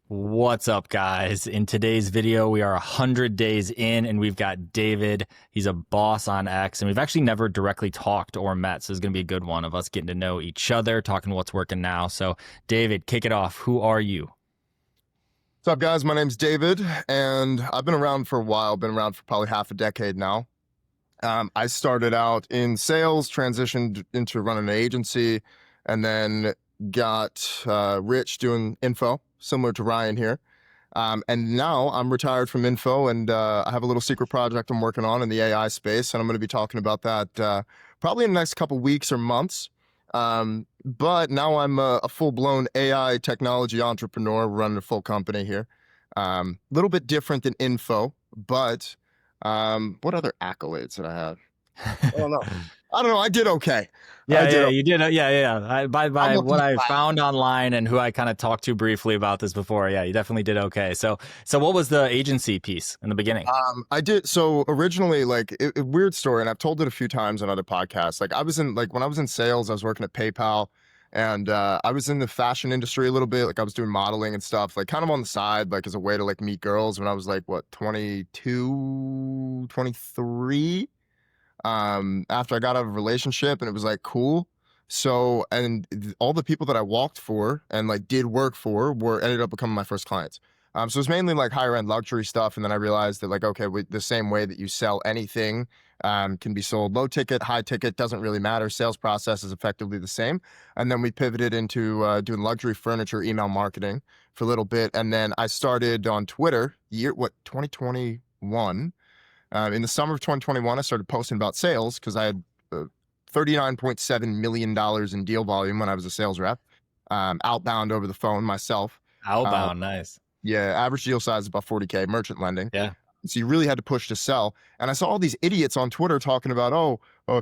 What's up, guys? In today's video, we are 100 days in, and we've got David. He's a boss on X, and we've actually never directly talked or met, so it's going to be a good one of us getting to know each other, talking what's working now. So, David, kick it off. Who are you? What's up, guys? My name's David, and I've been around for a while, been around for probably half a decade now. I started out in sales, transitioned into running an agency, and then got rich doing info, similar to Ryan here. And now I'm retired from info, and I have a little secret project I'm working on in the AI space, and I'm going to be talking about that probably in the next couple weeks or months. But now I'm a full-blown AI technology entrepreneur running a full company here. Little bit different than info, but what other accolades did I have? I don't know. I don't know. I did okay. You did. By I'm what looking I back. found online and who I kind of talked to briefly about this before, yeah, you definitely did okay. So what was the agency piece in the beginning? I did. So originally, like, weird story, and I've told it a few times on other podcasts. Like, I was in, like, when I was in sales, I was working at PayPal, and I was in the fashion industry a little bit. Like, I was doing modeling and stuff, like, kind of on the side, like, as a way to, like, meet girls when I was, like, what, 22, 23. After I got out of a relationship, and it was, like, cool. So, and all the people that I walked for and, like, did work for ended up becoming my first clients. So it's mainly like higher end luxury stuff. And then I realized that, like, okay, with the same way that you sell anything, can be sold low ticket, high ticket, doesn't really matter. Sales process is effectively the same. And then we pivoted into doing luxury furniture email marketing for a little bit. And then I started on Twitter 2021. In the summer of 2021, I started posting about sales because I had $39.7 million in deal volume when I was a sales rep, outbound over the phone myself. Outbound, nice. Yeah, average deal size is about 40K, merchant lending. Yeah. So you really had to push to sell. And I saw all these idiots on Twitter talking about,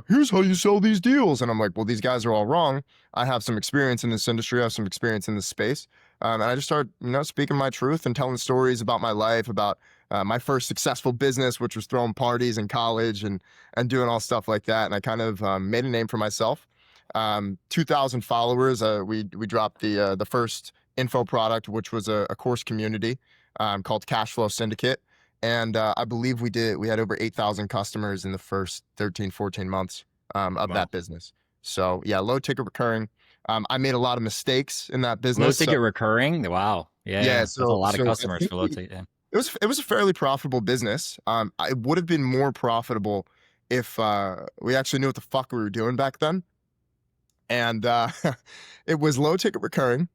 here's how you sell these deals. And I'm like, well, these guys are all wrong. I have some experience in this industry. I have some experience in this space. And I just started, speaking my truth and telling stories about my life, about my first successful business, which was throwing parties in college and doing all stuff like that. And I kind of made a name for myself. 2,000 followers. We dropped the first info product, which was a course community called Cashflow Syndicate. And I believe we had over 8,000 customers in the first 13, 14 months of that business. So yeah, low ticket recurring. I made a lot of mistakes in that business. Low ticket recurring. Wow. Yeah. That's a lot of So customers for low ticket. Yeah. It was a fairly profitable business. It would have been more profitable if we actually knew what the fuck we were doing back then. And it was low ticket recurring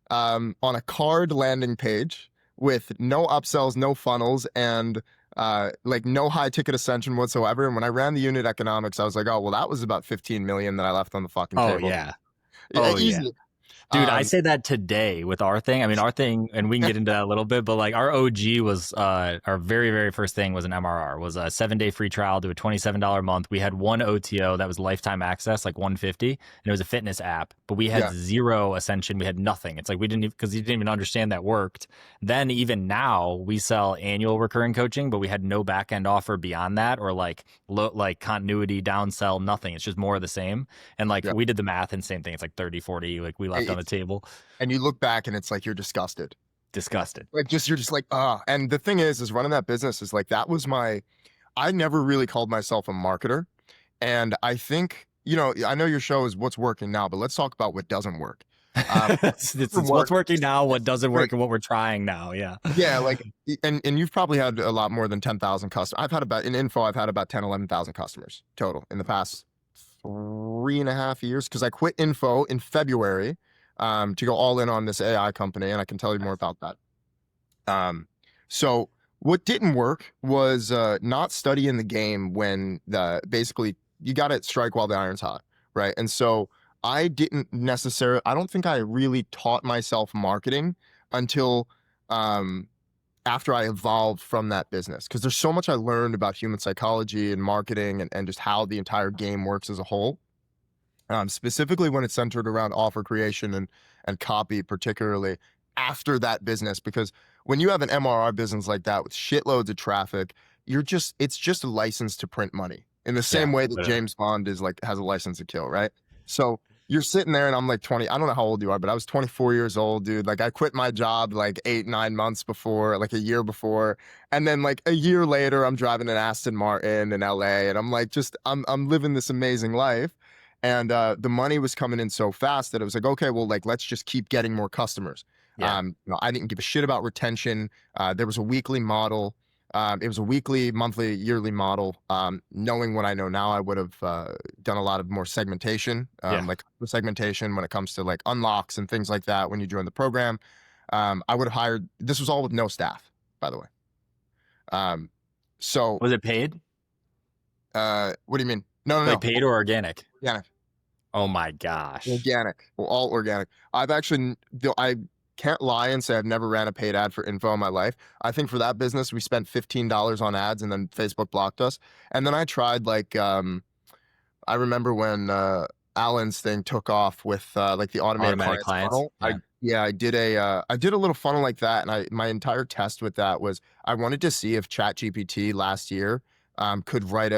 on a card landing page with no upsells, no funnels, and like no high ticket ascension whatsoever. And when I ran the unit economics, I was like, oh, well, that was about 15 million that I left on the fucking Oh table. yeah. Oh yeah. Easily. Dude, I say that today with our thing. I mean, our thing, and we can get into that a little bit, but like our OG was, our very, very first thing was an MRR, was a 7-day free trial to a $27 a month. We had one OTO that was lifetime access, like 150, and it was a fitness app, but we had zero ascension. We had nothing. It's like we didn't, because you didn't even understand that worked. Then even now we sell annual recurring coaching, but we had no back end offer beyond that, or like continuity, downsell, nothing. It's just more of the same. And like we did the math and same thing. It's like 30, 40, like we left on the table. And you look back and it's like you're disgusted. Like you're just like, and the thing is running that business is like, that was I never really called myself a marketer. And I think, I know your show is what's working now, but let's talk about what doesn't work. It's what's working now, what doesn't work, and what we're trying now. Yeah. Yeah. Like, and you've probably had a lot more than 10,000 customers. In info, I've had about 10, 11,000 customers total in the past 3.5 years. Cause I quit info in February to go all in on this AI company. And I can tell you more about that. So what didn't work was not studying the game when basically you got to strike while the iron's hot, right? And so I don't think I really taught myself marketing until after I evolved from that business, because there's so much I learned about human psychology and marketing and just how the entire game works as a whole. Specifically when it's centered around offer creation and copy, particularly after that business, because when you have an MRR business like that with shitloads of traffic, it's just a license to print money in the same way that James Bond is like, has a license to kill, right? So you're sitting there and I'm like 20. I don't know how old you are, but I was 24 years old, dude. Like I quit my job like 8, 9 months before, like a year before. And then like a year later, I'm driving an Aston Martin in LA and I'm like, just, I'm living this amazing life. And the money was coming in so fast that it was like, okay, well, like, let's just keep getting more customers. Yeah. I didn't give a shit about retention. There was a weekly model. It was a weekly, monthly, yearly model. Knowing what I know now, I would have done a lot of more segmentation, Yeah. like segmentation when it comes to like unlocks and things like that when you join the program. I would have hired, this was all with no staff, by the way. So, Was it paid? what do you mean? No, no, Like no. paid or organic? Organic. Oh my gosh. Organic. Well, all organic. I can't lie and say I've never ran a paid ad for info in my life. I think for that business, we spent $15 on ads and then Facebook blocked us. And then I tried like, I remember when Alan's thing took off with like the automated Automatic clients clients. funnel. Yeah. I did a little funnel like that, and my entire test with that was I wanted to see if ChatGPT last year could write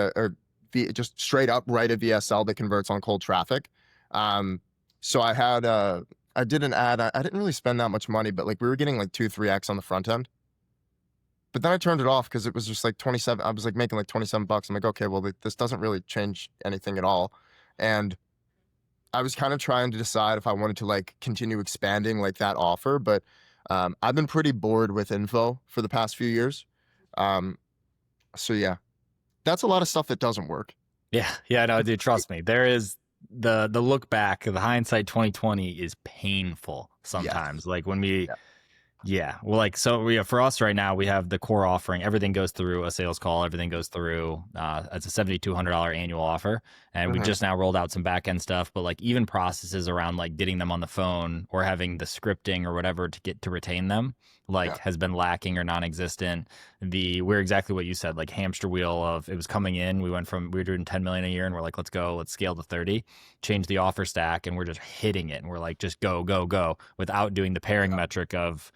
just straight up write a VSL that converts on cold traffic. So I did an ad. I didn't really spend that much money, but like we were getting like 2-3x on the front end. But then I turned it off because it was just like 27. I was like making like $27. I'm like, okay, well, this doesn't really change anything at all. And I was kind of trying to decide if I wanted to like continue expanding like that offer, but I've been pretty bored with info for the past few years. So yeah, that's a lot of stuff that doesn't work. Yeah. Yeah. No, dude, trust me. There is the look back, the hindsight 2020 is painful sometimes. Yes. Like when we, Yeah. yeah. Well, like, so for us right now, we have the core offering. Everything goes through a sales call. Everything goes through, it's a $7,200 annual offer. And we Mhm. just now rolled out some back end stuff, but like even processes around like getting them on the phone or having the scripting or whatever to get to retain them, like Yeah. has been lacking or non-existent. We're exactly what you said, like hamster wheel of it was coming in. We were doing 10 million a year and we're like, let's scale to 30, change the offer stack. And we're just hitting it. And we're like, just go, go, go without doing the pairing metric of,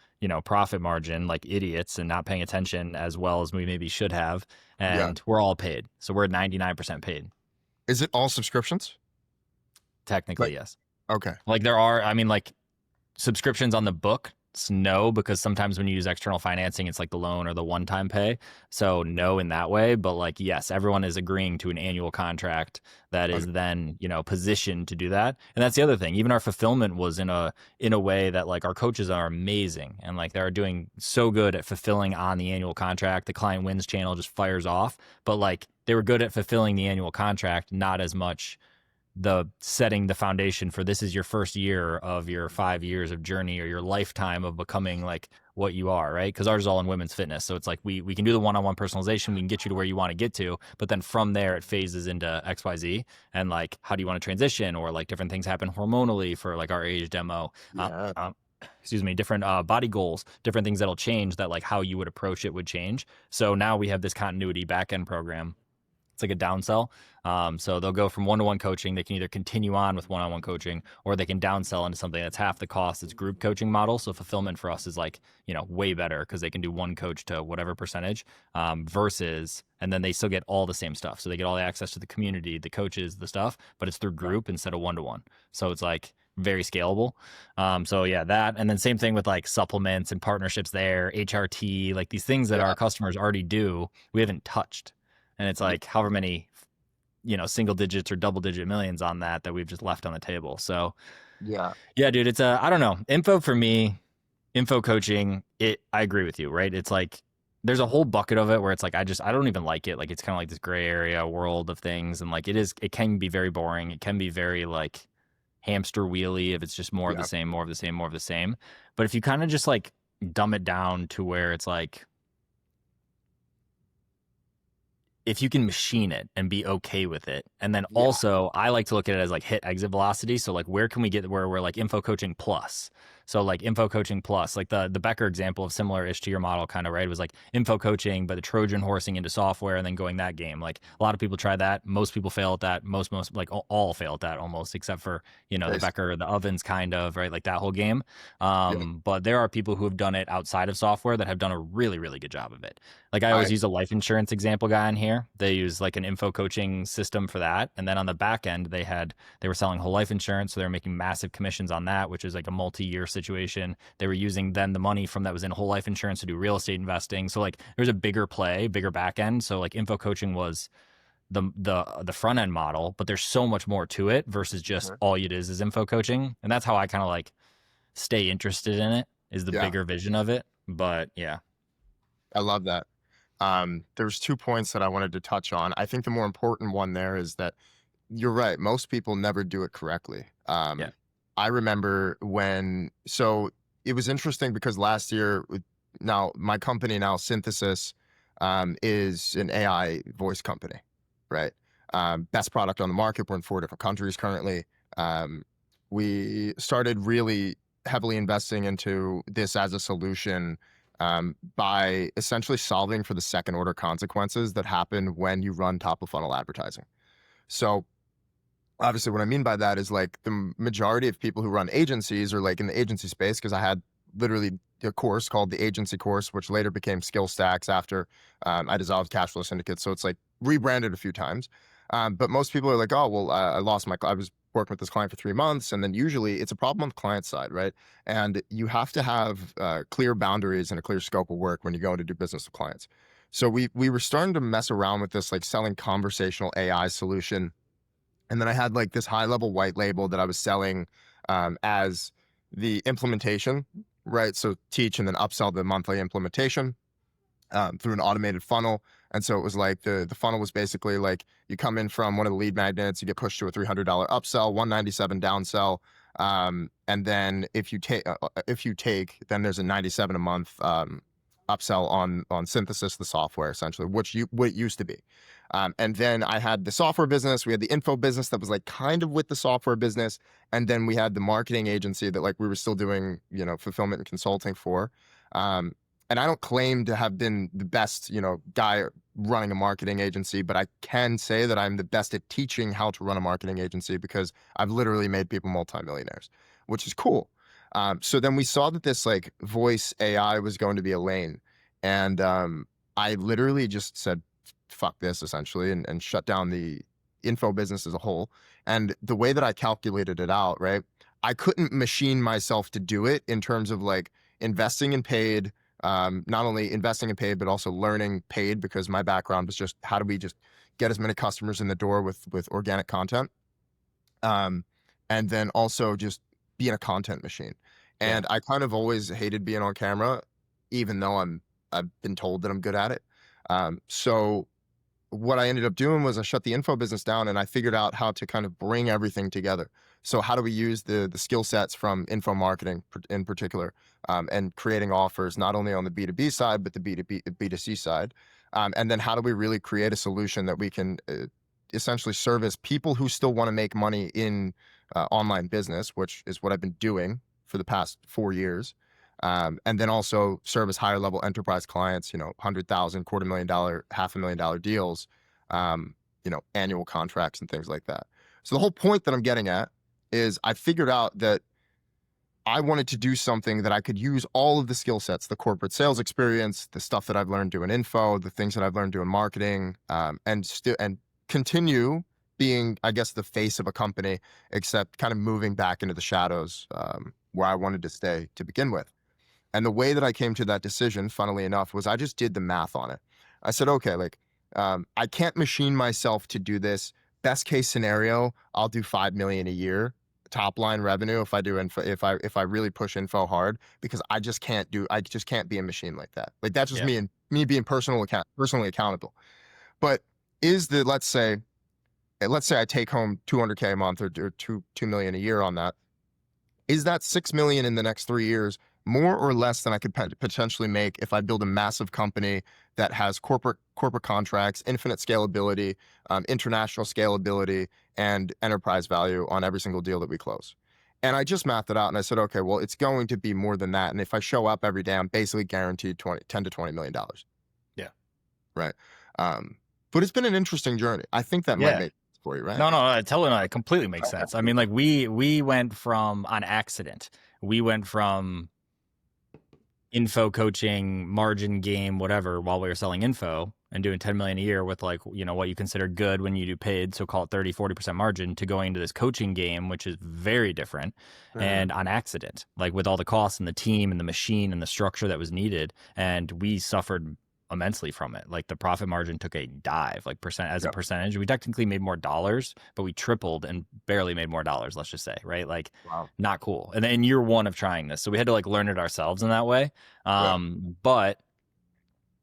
profit margin like idiots and not paying attention as well as we maybe should have. And we're all paid. So we're at 99% paid. Is it all subscriptions? Technically, Like, yes. okay. Like there are, I mean, like subscriptions on the book. No, because sometimes when you use external financing, it's like the loan or the one-time pay. So no in that way, but like, yes, everyone is agreeing to an annual contract that is Okay. then, positioned to do that. And that's the other thing. Even our fulfillment was in a way that like our coaches are amazing and like they're doing so good at fulfilling on the annual contract. The client wins channel just fires off, but like they were good at fulfilling the annual contract, not as much the setting the foundation for this is your first year of your 5 years of journey or your lifetime of becoming like what you are, right? Because ours is all in women's fitness. So it's like we can do the one-on-one personalization, we can get you to where you want to get to, but then from there it phases into XYZ and like how do you want to transition or like different things happen hormonally for like our age demo. Yeah. Different body goals, different things that'll change that like how you would approach it would change. So now we have this continuity back-end program. It's like a downsell. So they'll go from one-to-one coaching. They can either continue on with one-on-one coaching or they can downsell into something that's half the cost. It's group coaching model. So fulfillment for us is like, way better because they can do one coach to whatever percentage versus, and then they still get all the same stuff. So they get all the access to the community, the coaches, the stuff, but it's through group instead of one-to-one. So it's like very scalable. So yeah, that, and then same thing with like supplements and partnerships there, HRT, like these things that our customers already do, we haven't touched. And it's like however many, single digits or double digit millions on that we've just left on the table. So Yeah. dude, it's I don't know. Info for me, info coaching, I agree with you, right? It's like there's a whole bucket of it where it's like I don't even like it. Like it's kind of like this gray area world of things. And like it can be very boring. It can be very like hamster wheely if it's just more of the same, more of the same, more of the same. But if you kind of just like dumb it down to where it's like if you can machine it and be okay with it. And then also I like to look at it as like hit exit velocity. So like where can we get where we're like info coaching plus? So like info coaching plus, like the Becker example of similar-ish to your model kind of, right? It was like info coaching, but the Trojan horsing into software and then going that game. Like a lot of people try that. Most people fail at that. Most like all fail at that almost, except for, the Basically. Becker, the ovens kind of, right? Like that whole game. Yeah. But there are people who have done it outside of software that have done a really, really good job of it. Like I I always use a life insurance example guy in here. They use like an info coaching system for that. And then on the back end, they were selling whole life insurance. So they were making massive commissions on that, which is like a multi-year situation. They were using then the money from that was in whole life insurance to do real estate investing. So like there's a bigger play, bigger back end. So like info coaching was the front end model, but there's so much more to it versus just Mhm. all it is info coaching. And that's how I kind of like stay interested in it, is the Yeah, bigger vision of it. But yeah. I love that. There's 2 points that I wanted to touch on. I think the more important one there is that you're right. Most people never do it correctly. Yeah. I remember so it was interesting because last year, now my company now Synthesis, is an AI voice company, right? Best product on the market. We're in 4 different countries currently. Um, we started really heavily investing into this as a solution, by essentially solving for the second order consequences that happen when you run top of funnel advertising. So obviously what I mean by that is like the majority of people who run agencies are like in the agency space, because I had literally a course called the agency course, which later became skill stacks after, I dissolved cash flow syndicate. So it's like rebranded a few times. But most people are like, oh, well, I was working with this client for 3 months. And then usually it's a problem on the client side, right? And you have to have clear boundaries and a clear scope of work when you go to do business with clients. So we were starting to mess around with this, like selling conversational AI solution. And then I had like this high level white label that I was selling, as the implementation, right? So teach and then upsell the monthly implementation, through an automated funnel. And so it was like the funnel was basically like you come in from one of the lead magnets, you get pushed to a $300 upsell, 197 downsell. And then if you take, then there's a 97 a month, upsell on Synthesis, the software essentially, what it used to be. And then I had the software business, we had the info business that was like kind of with the software business. And then we had the marketing agency that like we were still doing, fulfillment and consulting for. And I don't claim to have been the best, guy running a marketing agency, but I can say that I'm the best at teaching how to run a marketing agency because I've literally made people multimillionaires, which is cool. So then we saw that this like voice AI was going to be a lane. And I literally just said, fuck this essentially, and shut down the info business as a whole. And the way that I calculated it out, right? I couldn't machine myself to do it in terms of like investing in paid, not only investing in paid, but also learning paid, because my background was just how do we just get as many customers in the door with organic content. And then also just being a content machine. Yeah. And I kind of always hated being on camera, even though I've been told that I'm good at it. So what I ended up doing was I shut the info business down and I figured out how to kind of bring everything together. So how do we use the skill sets from info marketing in particular, and creating offers not only on the B2B side, but the B2C side. And then how do we really create a solution that we can essentially service people who still want to make money in online business, which is what I've been doing for the past 4 years. And then also service higher level enterprise clients, 100,000, $250,000, $500,000 deals, annual contracts and things like that. So the whole point that I'm getting at is I figured out that I wanted to do something that I could use all of the skill sets, the corporate sales experience, the stuff that I've learned doing info, the things that I've learned doing marketing, and continue being, I guess, the face of a company, except kind of moving back into the shadows, where I wanted to stay to begin with. And the way that I came to that decision, funnily enough, was I just did the math on it. I said, okay, like, I can't machine myself to do this. Best case scenario, I'll do 5 million a year top line revenue if I do info, if I really push info hard, because I just can't be a machine like that. Like that's just Yeah. me and me being personally accountable. But is the let's say I take home 200K a month or 2 million a year on that. Is that 6 million in the next 3 years more or less than I could potentially make if I build a massive company that has corporate contracts, infinite scalability, international scalability, and enterprise value on every single deal that we close? And I just mathed it out and I said, okay, well, it's going to be more than that. And if I show up every day, I'm basically guaranteed 10 to $20 million. Yeah. Right. But it's been an interesting journey. I think that might Yeah. make sense for you, right? No, it completely makes sense. I mean, like we went from on accident. We went from info coaching, margin game, whatever, while we were selling info and doing 10 million a year with like, you know, what you consider good when you do paid, so call it 30-40% margin, to going into this coaching game, which is very different and on accident, like with all the costs and the team and the machine and the structure that was needed. And we suffered immensely from it. Like the profit margin took a dive, like a percentage. We technically made more dollars, but we tripled and barely made more dollars, let's just say, right? Like Wow. not cool. And then in year one of trying this, so we had to like learn it ourselves in that way. But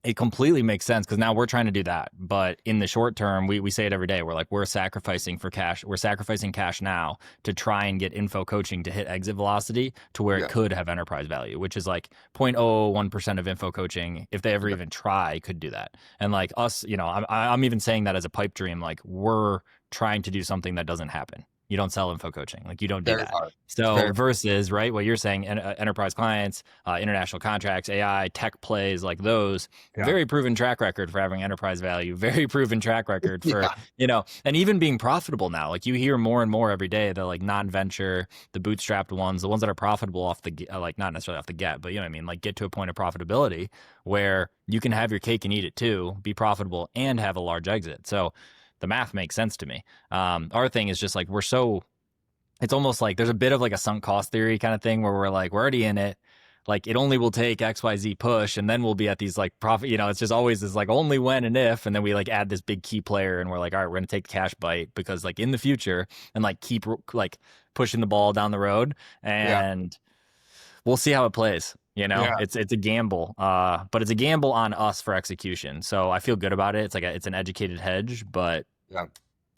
it completely makes sense because now we're trying to do that. But in the short term, we say it every day. We're like, we're sacrificing for cash. We're sacrificing cash now to try and get info coaching to hit exit velocity to where it could have enterprise value, which is like 0.001% of info coaching, if they ever even try, could do that. And like us, you know, I'm even saying that as a pipe dream, like we're trying to do something that doesn't happen. You don't sell info coaching. Like you don't do Very that. hard. So versus, right, what you're saying, enterprise clients, international contracts, AI, tech plays like those, very proven track record for having enterprise value, very proven track record for, you know, and even being profitable now. Like you hear more and more every day, the like non-venture, the bootstrapped ones, the ones that are profitable off the, like not necessarily off the get, but you know what I mean? Like get to a point of profitability where you can have your cake and eat it too, be profitable and have a large exit. So the math makes sense to me. Our thing is just like, it's almost like there's a bit of like a sunk cost theory kind of thing where we're like, we're already in it. Like it only will take XYZ push and then we'll be at these like profit, you know, it's just always this like only when and if, and then we like add this big key player and we're like, all right, we're going to take the cash bite because like in the future and like keep like pushing the ball down the road and we'll see how it plays. You know, it's a gamble, but it's a gamble on us for execution. So I feel good about it. It's like it's an educated hedge, but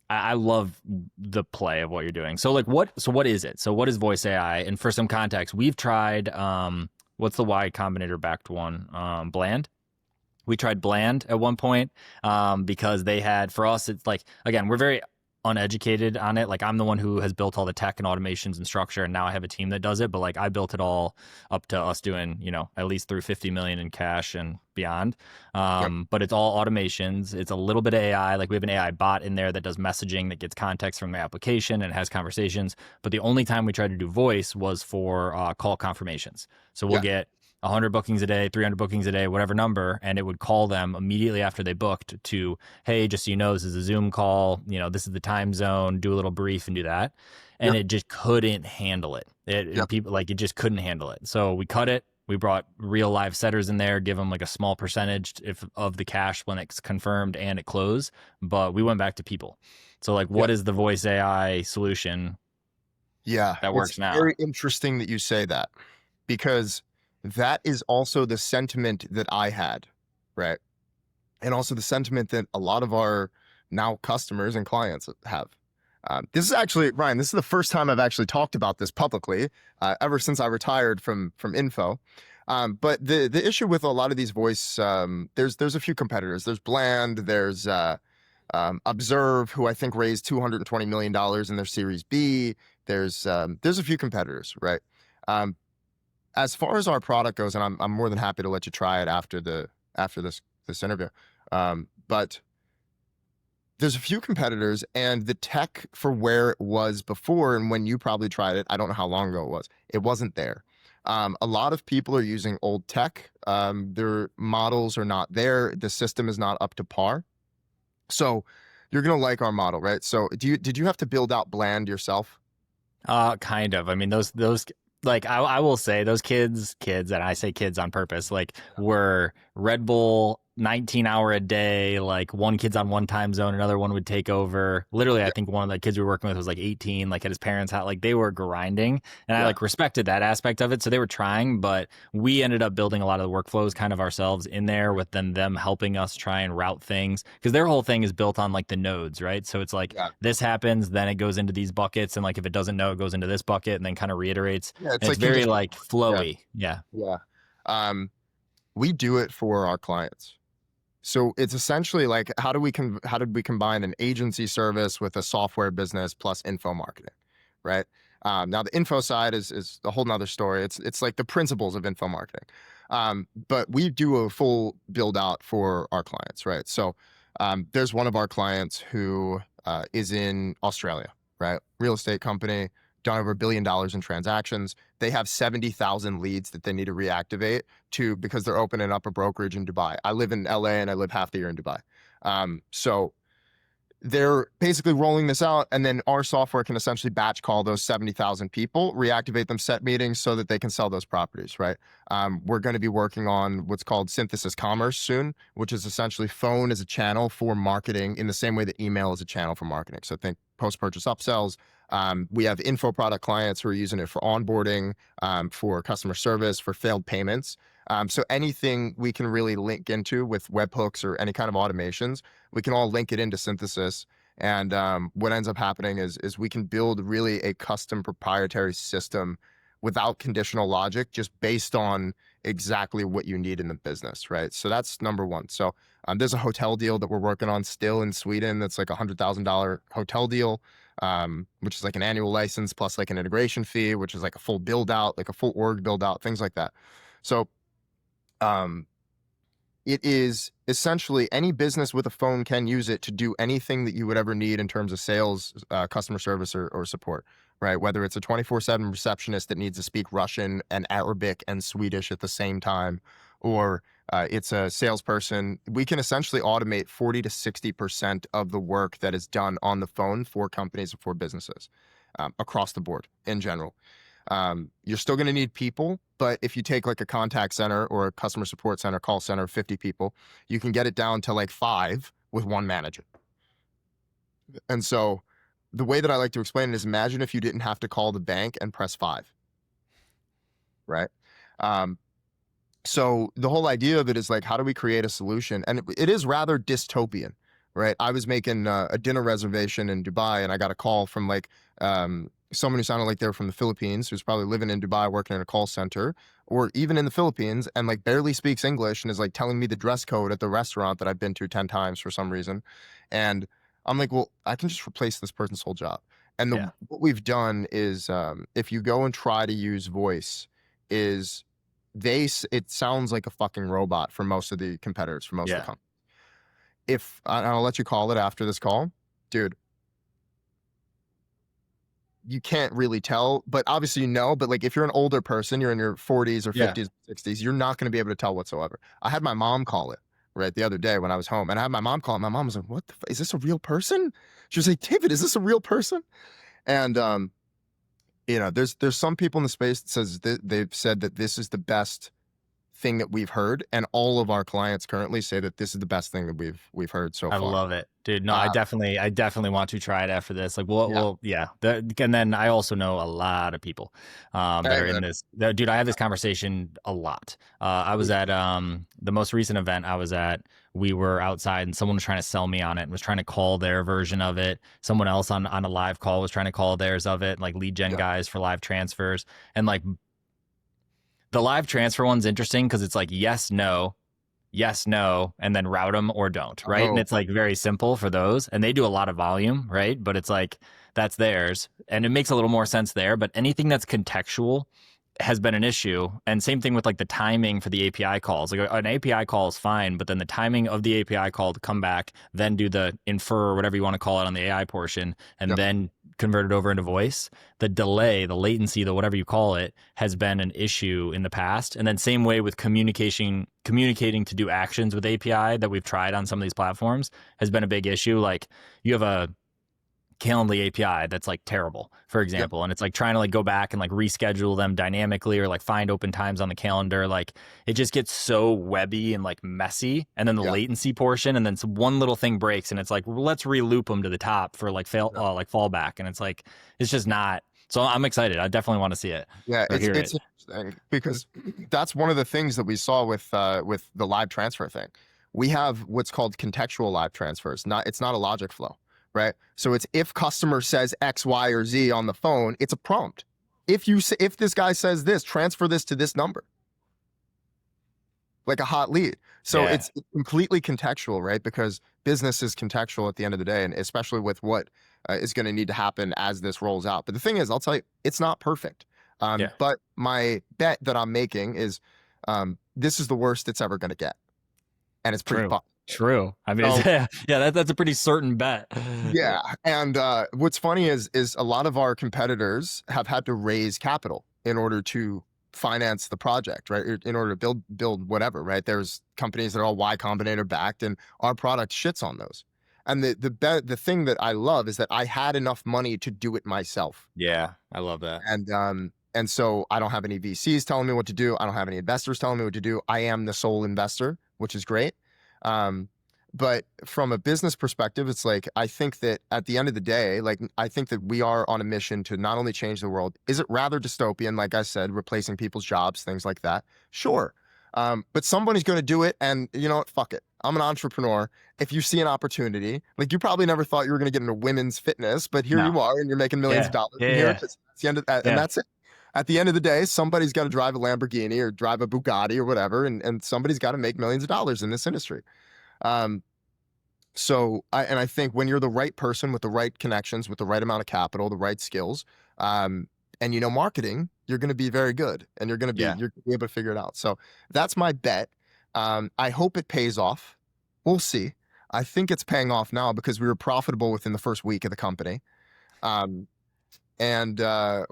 I love the play of what you're doing. So like what is it? So what is voice AI? And for some context, we've tried what's the Y Combinator backed one? Bland. We tried Bland at one point because they had, for us, it's like, again, we're very uneducated on it. Like I'm the one who has built all the tech and automations and structure, and now I have a team that does it. But like I built it all up to us doing, you know, at least through 50 million in cash and beyond. But it's all automations. It's a little bit of AI. Like we have an AI bot in there that does messaging that gets context from the application and has conversations. But the only time we tried to do voice was for call confirmations. So we'll get 100 bookings a day, 300 bookings a day, whatever number, and it would call them immediately after they booked to, hey, just so you know, this is a Zoom call, you know, this is the time zone, do a little brief and do that. And it just couldn't handle it. People like it just couldn't handle it. So we cut it. We brought real live setters in there, give them like a small percentage of the cash when it's confirmed and it closed, but we went back to people. So like, what is the voice AI solution that works now? It's very interesting that you say that because that is also the sentiment that I had, right? And also the sentiment that a lot of our now customers and clients have. This is actually, Ryan, this is the first time I've actually talked about this publicly ever since I retired from info. But the issue with a lot of these voice, there's a few competitors. There's Bland, there's Observe, who I think raised $220 million in their Series B. There's a few competitors, right? As far as our product goes, and I'm more than happy to let you try it after this interview. But there's a few competitors, and the tech for where it was before and when you probably tried it, I don't know how long ago it was. It wasn't there. A lot of people are using old tech. Their models are not there. The system is not up to par. So you're gonna like our model, right? So did you have to build out Bland yourself? Kind of. I mean, those like I will say those kids, and I say kids on purpose, like were Red Bull 19-hour a day, like one kid's on one time zone, another one would take over. Literally, I think one of the kids we were working with was like 18, like at his parents' house. Like they were grinding, and I like respected that aspect of it. So they were trying, but we ended up building a lot of the workflows kind of ourselves in there with them helping us try and route things because their whole thing is built on like the nodes, right? So it's like this happens, then it goes into these buckets, and like if it doesn't know, it goes into this bucket, and then kind of reiterates. Yeah, it's very like flowy. Yeah. We do it for our clients. So it's essentially like, how did we combine an agency service with a software business plus info marketing, right? Now the info side is a whole nother story. It's like the principles of info marketing. But we do a full build out for our clients, right? So there's one of our clients who is in Australia, right? Real estate company, done over $1 billion in transactions. They have 70,000 leads that they need to reactivate because they're opening up a brokerage in Dubai. I live in LA and I live half the year in Dubai. So they're basically rolling this out, and then our software can essentially batch call those 70,000 people, reactivate them, set meetings so that they can sell those properties, right? We're going to be working on what's called synthesis commerce soon, which is essentially phone as a channel for marketing in the same way that email is a channel for marketing. So think post-purchase upsells. We have info product clients who are using it for onboarding, for customer service, for failed payments. So anything we can really link into with webhooks or any kind of automations, we can all link it into synthesis. And what ends up happening is we can build really a custom proprietary system without conditional logic, just based on exactly what you need in the business, right? So that's number one. So there's a hotel deal that we're working on still in Sweden that's like $100,000 hotel deal, which is like an annual license plus like an integration fee, which is like a full build out, like a full org build out, things like that. So it is essentially any business with a phone can use it to do anything that you would ever need in terms of sales, customer service, or support, right? Whether it's a 24/7 receptionist that needs to speak Russian and Arabic and Swedish at the same time, or it's a salesperson, we can essentially automate 40 to 60% of the work that is done on the phone for companies and for businesses across the board in general. You're still going to need people, but if you take like a contact center or a customer support center, call center, 50 people, you can get it down to like 5 with one manager. And so the way that I like to explain it is, imagine if you didn't have to call the bank and press 5, right? So the whole idea of it is like, how do we create a solution? And it is rather dystopian, right? I was making a dinner reservation in Dubai, and I got a call from like someone who sounded like they were from the Philippines, who's probably living in Dubai, working in a call center, or even in the Philippines, and like barely speaks English and is like telling me the dress code at the restaurant that I've been to 10 times for some reason. And I'm like, well, I can just replace this person's whole job. And Yeah. what we've done is, if you go and try to use voice, is it sounds like a fucking robot for most of the competitors, for most of the companies. If I'll let you call it after this call, dude, you can't really tell, but obviously you know, but like if you're an older person, you're in your 40s or 50s, 60s, you're not going to be able to tell whatsoever. I had my mom call it right the other day when I was home, and I had my mom call it. My mom was like, what the is this a real person? She was like, David, is this a real person? And there's some people in the space that says they've said that this is the best thing that we've heard, and all of our clients currently say that this is the best thing that we've heard so far. I love it, dude. No, I definitely want to try it after this. Like, and then I also know a lot of people that are in this. Dude, I have this conversation a lot. I was at the most recent event I was at. We were outside, and someone was trying to sell me on it and was trying to call their version of it. Someone else on a live call was trying to call theirs of it, like lead gen guys for live transfers. And like the live transfer one's interesting because it's like yes, no, and then route them or don't, right? And it's like very simple for those, and they do a lot of volume, right? But it's like that's theirs, and it makes a little more sense there. But anything that's contextual has been an issue. And same thing with like the timing for the API calls. Like an API call is fine, but then the timing of the API call to come back, then do the infer or whatever you want to call it on the AI portion, and then convert it over into voice. The delay, the latency, the whatever you call it, has been an issue in the past. And then same way with communicating to do actions with API that we've tried on some of these platforms has been a big issue. Like you have a Calendly API that's like terrible, for example, and it's like trying to like go back and like reschedule them dynamically or like find open times on the calendar. Like it just gets so webby and like messy, and then the latency portion, and then some one little thing breaks, and it's like, well, let's re-loop them to the top for like like fallback, and it's like it's just not. So I'm excited. I definitely want to see it. Yeah, it's interesting because that's one of the things that we saw with the live transfer thing. We have what's called contextual live transfers. It's not a logic flow. Right. So it's if customer says X, Y, or Z on the phone, it's a prompt. If this guy says this, transfer this to this number. like a hot lead. So Yeah. it's completely contextual, right? Because business is contextual at the end of the day, and especially with what is going to need to happen as this rolls out. But the thing is, I'll tell you, it's not perfect. Yeah. But my bet that I'm making is this is the worst it's ever going to get, and it's pretty True. fun. True. I mean, So yeah, that's a pretty certain bet. yeah, and what's funny is a lot of our competitors have had to raise capital in order to finance the project, right? In order to build whatever, right? There's companies that are all Y Combinator backed, and our product shits on those. And the thing that I love is that I had enough money to do it myself, Yeah, I love that. and so I don't have any VCs telling me what to do. I don't have any investors telling me what to do. I am the sole investor, which is great. Um, but from a business perspective, it's like I think that at the end of the day, like I think that we are on a mission to not only change the world. Is it rather dystopian, like I said, replacing people's jobs, things like that? Sure. But somebody's going to do it, and you know what? Fuck it. I'm an entrepreneur. If you see an opportunity, like you probably never thought you were going to get into women's fitness, but here No. you are, and you're making millions of Yeah. dollars. Yeah. And here Yeah. it is. That's the end of, and Yeah. that's it. At the end of the day, somebody's got to drive a Lamborghini or drive a Bugatti or whatever, and somebody's got to make millions of dollars in this industry. Um, I think when you're the right person with the right connections, with the right amount of capital, the right skills, and you know marketing, you're going to be very good, and Yeah. you're gonna be able to figure it out. So that's my bet. I hope it pays off. We'll see. I think it's paying off now because we were profitable within the first week of the company. Um, and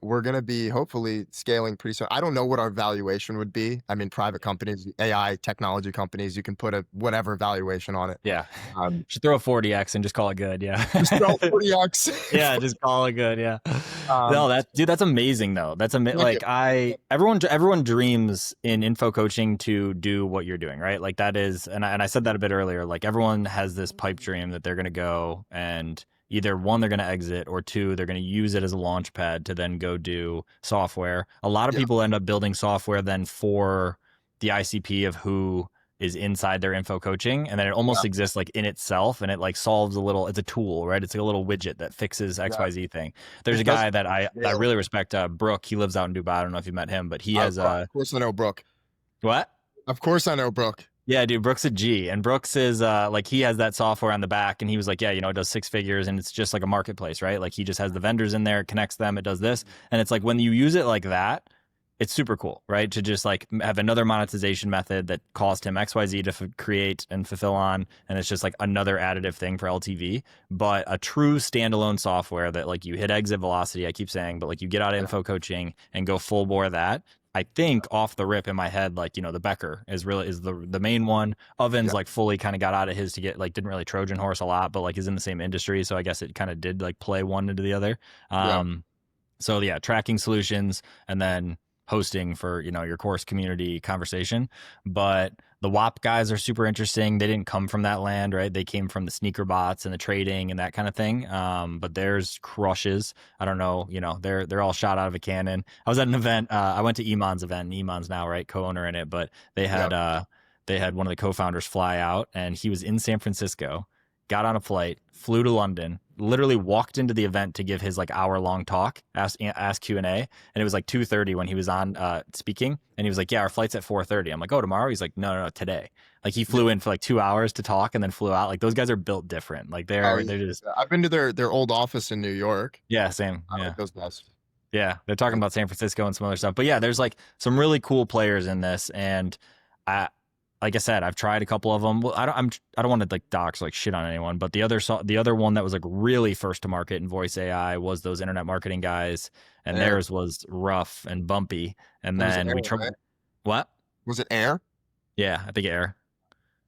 we're going to be hopefully scaling pretty soon. I don't know what our valuation would be. I mean, private companies, AI technology companies, you can put a whatever valuation on it. Yeah. Um, Should throw a 40x and just call it good. Yeah. just throw 40x. Yeah, just call it good. Yeah. um, No, that's amazing though. That's thank you. like everyone dreams in info coaching to do what you're doing, right? Like that is, and I said that a bit earlier. Like everyone has this pipe dream that they're gonna go and either one they're gonna exit or two they're gonna use it as a launch pad to then go do software. A lot of Yeah, people end up building software then for the ICP of who is inside their info coaching, and then it yeah, almost exists like in itself, and it like solves a little, it's a tool, right? It's like a little widget that fixes yeah. XYZ thing. There's a It does guy that I scale. really respect, Brooke. He lives out in Dubai. I don't know if you met him, but he has Of course I know Brooke. what? Of course I know Brooke. Yeah, dude, Brooks a G, and Brooks is like he has that software on the back, and he was like, yeah, it does 6 figures, and it's just like a marketplace, right? Like he just has the vendors in there, it connects them, it does this, and it's like when you use it like that, it's super cool, right? To just like have another monetization method that cost him XYZ to create and fulfill on. And it's just like another additive thing for LTV, but a true standalone software that like you hit exit velocity, I keep saying, but like you get out of Yeah, info coaching and go full bore that. I think off the rip in my head, like, the Becker is the main one. Ovens yeah, like fully kind of got out of his to get like, didn't really Trojan horse a lot, but like is in the same industry. So I guess it kind of did like play one into the other. yeah, So yeah, tracking solutions and then hosting for your course community conversation. But the WAP guys are super interesting. They didn't come from that land, right? They came from the sneaker bots and the trading and that kind of thing. But theirs crushes. I don't know, they're all shot out of a cannon. I was at an event. I went to Iman's event, and Iman's now right co-owner in it, but yeah. they had one of the co-founders fly out, and he was in San Francisco, got on a flight, flew to London, literally walked into the event to give his like hour-long talk, ask Q&A, and it was like 2:30 when he was on speaking, and he was like, yeah, our flight's at 4:30. I'm like, oh, tomorrow? He's like, no, today. Like he flew in for like 2 hours to talk and then flew out. Like those guys are built different. Like Oh they're yeah. just, I've been to their old office in New York. yeah, same. I Yeah. like those guys. Yeah. They're talking about San Francisco and some other stuff. But yeah, there's like some really cool players in this. And like I said, I've tried a couple of them. Well, I don't want to like dox like shit on anyone, but the other one that was like really first to market in voice AI was those internet marketing guys, and Air. theirs was rough and bumpy. And It was then Air, we tried right? what? Was it Air? Yeah, I think Air.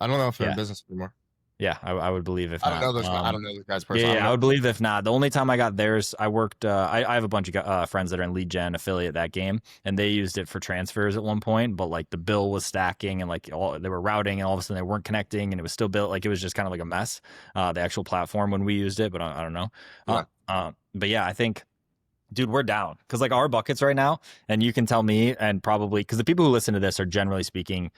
I don't know if they're in Yeah, business anymore. yeah, I would believe if I don't not. know those. I don't know those guys Yeah, personally. I don't yeah, I know. would believe if not. The only time I got theirs, I worked. I have a bunch of friends that are in lead gen affiliate that game, and they used it for transfers at one point. But like the bill was stacking, and like they were routing, and all of a sudden they weren't connecting, and it was still built. Like it was just kind of like a mess. The actual platform when we used it, but I don't know. Yeah. But yeah, I think, dude, we're down because like our buckets right now, and you can tell me, and probably because the people who listen to this are generally speaking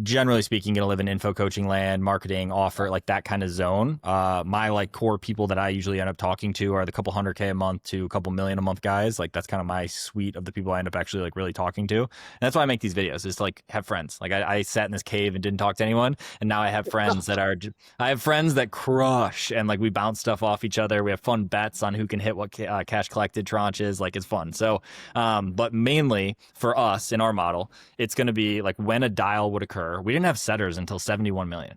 generally speaking, gonna live in info coaching land, marketing, offer, like that kind of zone. My like core people that I usually end up talking to are the couple 100K a month to a couple million a month guys. Like that's kind of my suite of the people I end up actually like really talking to. And that's why I make these videos, is to like have friends. Like I sat in this cave and didn't talk to anyone, and now I have friends that are. I have friends that crush, and like we bounce stuff off each other. We have fun bets on who can hit what cash collected tranches. Like it's fun. So, but mainly for us in our model, it's going to be like when a dial would occur. We didn't have setters until 71 million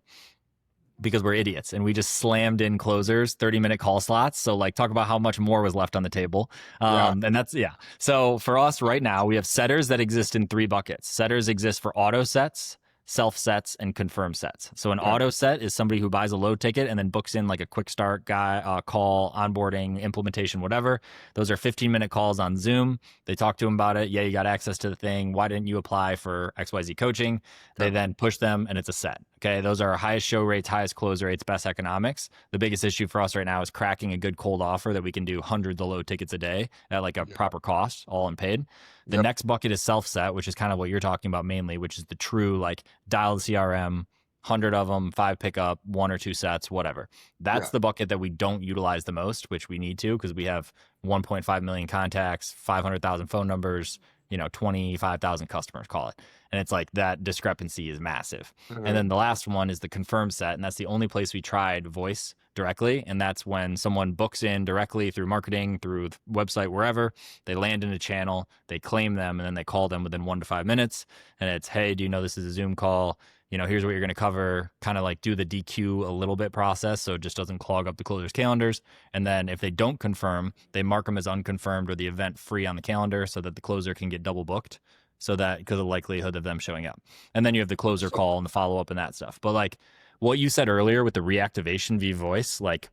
because we're idiots and we just slammed in closers, 30-minute call slots. So like talk about how much more was left on the table. Yeah. And that's, yeah. So for us right now, we have setters that exist in 3 buckets. Setters exist for auto sets, self sets, and confirm sets. So an auto set is somebody who buys a load ticket and then books in like a quick start guy, call, onboarding, implementation, whatever. Those are 15-minute calls on Zoom. They talk to them about it. Yeah, you got access to the thing. Why didn't you apply for XYZ coaching? They then push them and it's a set. Okay, those are our highest show rates, highest close rates, best economics. The biggest issue for us right now is cracking a good cold offer that we can do hundreds of load tickets a day at like a proper cost, all unpaid. The next bucket is self-set, which is kind of what you're talking about mainly, which is the true like dial the CRM, 100 of them, 5 pickup, 1 or 2 sets, whatever. That's the bucket that we don't utilize the most, which we need to because we have 1.5 million contacts, 500,000 phone numbers, 25,000 customers, call it. And it's like that discrepancy is massive. And then the last one is the confirm set. And that's the only place we tried voice directly. And that's when someone books in directly through marketing, through the website, wherever. They land in a channel, they claim them, and then they call them within 1 to 5 minutes. And it's, hey, do you know this is a Zoom call? Here's what you're going to cover, kind of like do the DQ a little bit process so it just doesn't clog up the closers' calendars. And then if they don't confirm, they mark them as unconfirmed or the event free on the calendar so that the closer can get double booked. So that because of the likelihood of them showing up. And then you have the closer call and the follow up and that stuff. But like what you said earlier with the reactivation via voice, like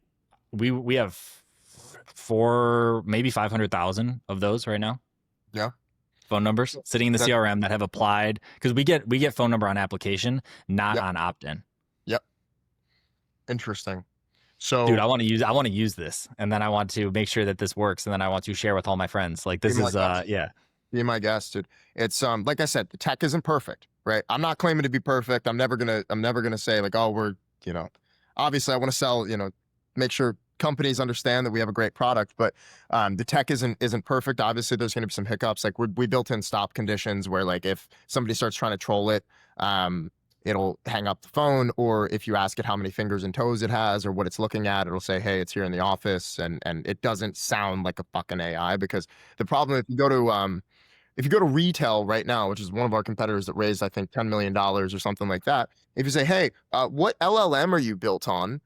we have 4, maybe 500,000 of those right now. Yeah. Phone numbers sitting in the CRM that have applied because we get phone number on application, not on opt-in. Yep. Interesting. So, dude, I want to use this, and then I want to make sure that this works, and then I want to share with all my friends. Like this is yeah. Be my guest, dude. It's like I said, the tech isn't perfect, right? I'm not claiming to be perfect. I'm never gonna say like, oh, we're obviously I want to sell, make sure companies understand that we have a great product, but the tech isn't perfect. Obviously, there's gonna be some hiccups. Like we built in stop conditions where like if somebody starts trying to troll it, it'll hang up the phone, or if you ask it how many fingers and toes it has or what it's looking at, it'll say, hey, it's here in the office, and it doesn't sound like a fucking AI. Because the problem, if you go to retail right now, which is one of our competitors that raised, I think, $10 million or something like that, if you say, hey, what LLM are you built on?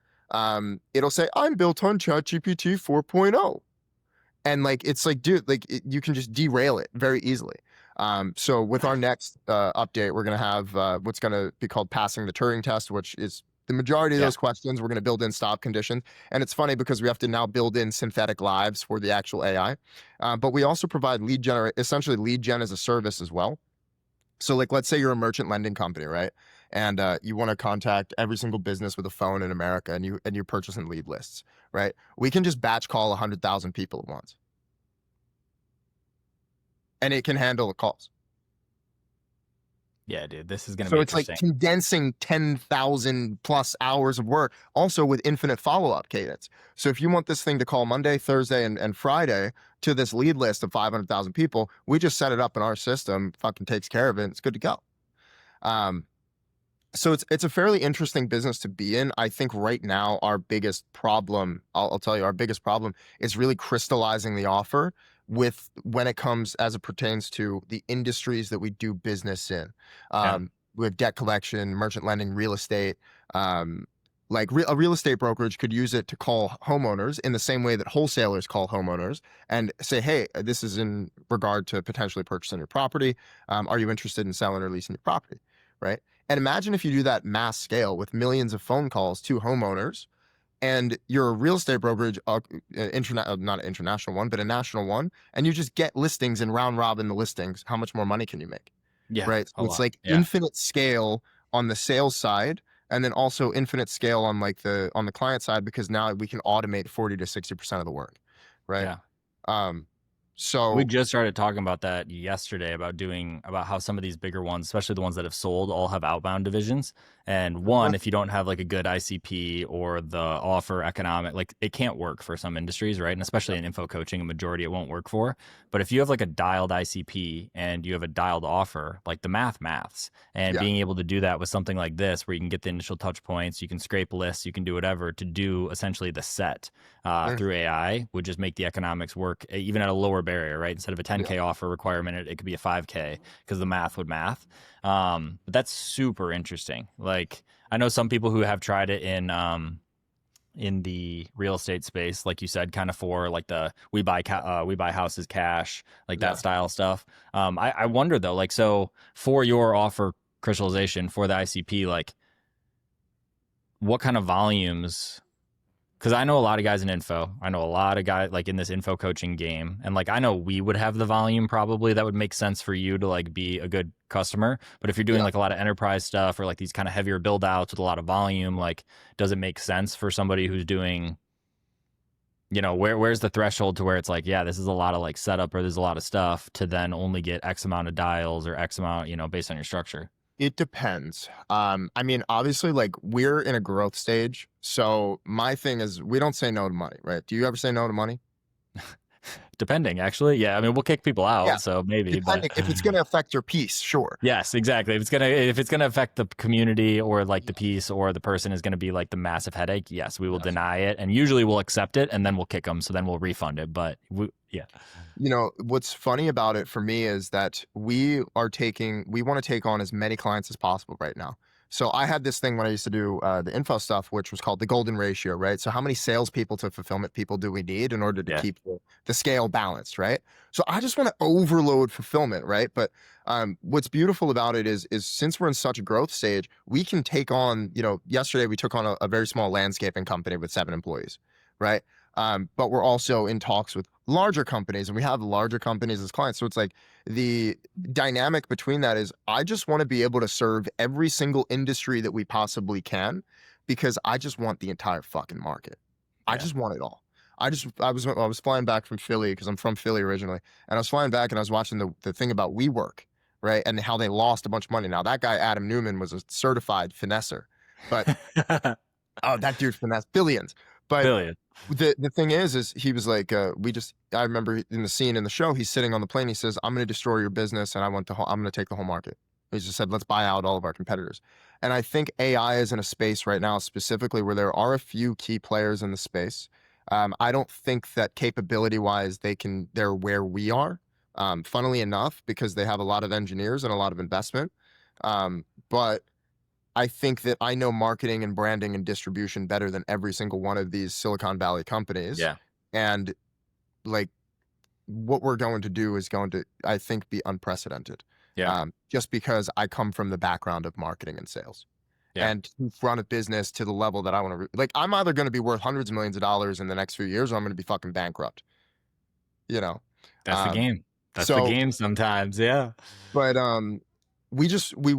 It'll say, I'm built on ChatGPT 4.0. And like, it's like, dude, like you can just derail it very easily. So with our next update, we're going to have what's going to be called passing the Turing test, which is the majority of those questions. We're going to build in stop conditions. And it's funny because we have to now build in synthetic lives for the actual AI. But we also provide essentially lead gen as a service as well. So like, let's say you're a merchant lending company, right? And you want to contact every single business with a phone in America, and you're purchasing lead lists, right? We can just batch call 100,000 people at once. And it can handle the calls. Yeah, dude, this is going to be So it's like condensing 10,000 plus hours of work, also with infinite follow-up cadence. So if you want this thing to call Monday, Thursday, and Friday to this lead list of 500,000 people, we just set it up in our system, fucking takes care of it, and it's good to go. So it's a fairly interesting business to be in. I think right now our biggest problem, I'll tell you, our biggest problem is really crystallizing the offer with when it comes as it pertains to the industries that we do business in. We have debt collection, merchant lending, real estate. Like a real estate brokerage could use it to call homeowners in the same way that wholesalers call homeowners and say, hey, this is in regard to potentially purchasing your property. Are you interested in selling or leasing your property, right? And imagine if you do that mass scale with millions of phone calls to homeowners, and you're a real estate brokerage, not an international one, but a national one, and you just get listings and round robin the listings. How much more money can you make? Yeah, right. So it's like infinite scale on the sales side, and then also infinite scale on like on the client side, because now we can automate 40 to 60% of the work, right? Yeah. So We just started talking about that yesterday about how some of these bigger ones, especially the ones that have sold, all have outbound divisions. And one, if you don't have like a good ICP or the offer economic, like it can't work for some industries, right? And especially in info coaching, a majority it won't work for. But if you have like a dialed ICP and you have a dialed offer, like the maths, and yeah, being able to do that with something like this, where you can get the initial touch points, you can scrape lists, you can do whatever to do essentially the set mm, through AI would just make the economics work even at a lower barrier, right? Instead of a yeah. 10K offer requirement, it could be a 5K because the math would math. But that's super interesting. Like I know some people who have tried it in the real estate space, like you said, kind of for like the we buy houses cash, like that Yeah. style stuff. I wonder though, like so for your offer crystallization for the ICP, like what kind of volumes, because I know a lot of guys in info. I know a lot of guys like in this info coaching game. And like I know we would have the volume probably that would make sense for you to like be a good customer. But if you're doing Yeah. like a lot of enterprise stuff or like these kind of heavier build outs with a lot of volume, like does it make sense for somebody who's doing, where's the threshold to where it's like, yeah, this is a lot of like setup or there's a lot of stuff to then only get X amount of dials or X amount, based on your structure. It depends. I mean, obviously, like we're in a growth stage. So my thing is we don't say no to money, right? Do you ever say no to money? Depending, actually. Yeah. I mean, we'll kick people Yeah. out. So maybe, but Depending if it's going to affect your peace, sure. yes, exactly. If it's gonna affect the community or like the piece or the person is gonna be like the massive headache, yes, we will Yes. deny it, and usually we'll accept it, and then we'll kick them. So then we'll refund it. But yeah, What's funny about it for me is that we want to take on as many clients as possible right now. So I had this thing when I used to do the info stuff, which was called the golden ratio, right? So how many salespeople to fulfillment people do we need in order to yeah, keep the scale balanced, right? So I just want to overload fulfillment, right? But what's beautiful about it is since we're in such a growth stage, we can take on, yesterday we took on a very small landscaping company with 7 employees, right? But we're also in talks with larger companies and we have larger companies as clients. So it's like the dynamic between that is I just want to be able to serve every single industry that we possibly can because I just want the entire fucking market. I yeah. just want it all. I was flying back from Philly because I'm from Philly originally. And I was flying back and I was watching the thing about WeWork, right? And how they lost a bunch of money. Now that guy, Adam Newman, was a certified finesser, but oh, that dude finessed billions. But Billion. the thing is he was like, I remember in the scene in the show, he's sitting on the plane. He says, I'm going to destroy your business and I'm going to take the whole market. He just said, let's buy out all of our competitors. And I think AI is in a space right now, specifically where there are a few key players in the space. I don't think that capability wise, they're where we are. Funnily enough, because they have a lot of engineers and a lot of investment. But I think that I know marketing and branding and distribution better than every single one of these Silicon Valley companies. Yeah, And like what we're going to do is going to, I think, be unprecedented. yeah, Just because I come from the background of marketing and sales yeah. and to run a business to the level that I want to, like, I'm either going to be worth hundreds of millions of dollars in the next few years or I'm going to be fucking bankrupt, you know? That's the Um, game. That's the so, game. Sometimes, yeah, but we just, we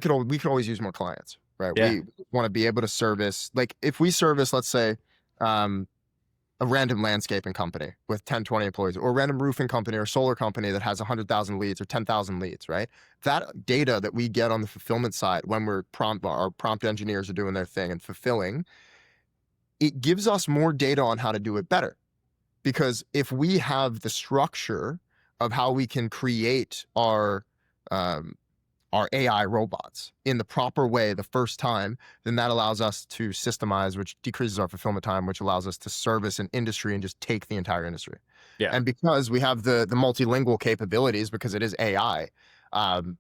could always use more clients, right? yeah, We want to be able to service, like if we service, let's say, a random landscaping company with 10, 20 employees, or a random roofing company or solar company that has 100,000 leads or 10,000 leads, right? That data that we get on the fulfillment side when our prompt engineers are doing their thing and fulfilling, it gives us more data on how to do it better. Because if we have the structure of how we can create um, our AI robots in the proper way the first time, then that allows us to systemize, which decreases our fulfillment time, which allows us to service an industry and just take the entire industry. yeah, And because we have the multilingual capabilities, because it is AI, um,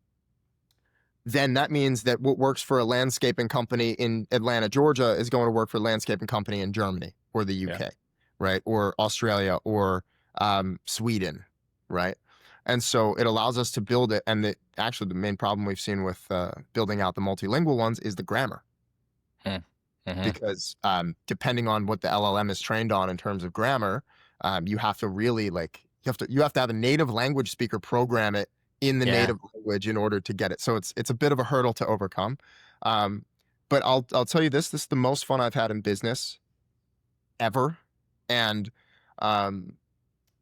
then that means that what works for a landscaping company in Atlanta, Georgia, is going to work for a landscaping company in Germany or the yeah, UK, right? Or Australia or Sweden, right? And so it allows us to build it. And actually, the main problem we've seen with building out the multilingual ones is the grammar, mm-hmm. because depending on what the LLM is trained on in terms of grammar, you have to really you have to have a native language speaker program it in the Yeah. native language in order to get it. So it's a bit of a hurdle to overcome. But I'll tell you this is the most fun I've had in business ever. And um,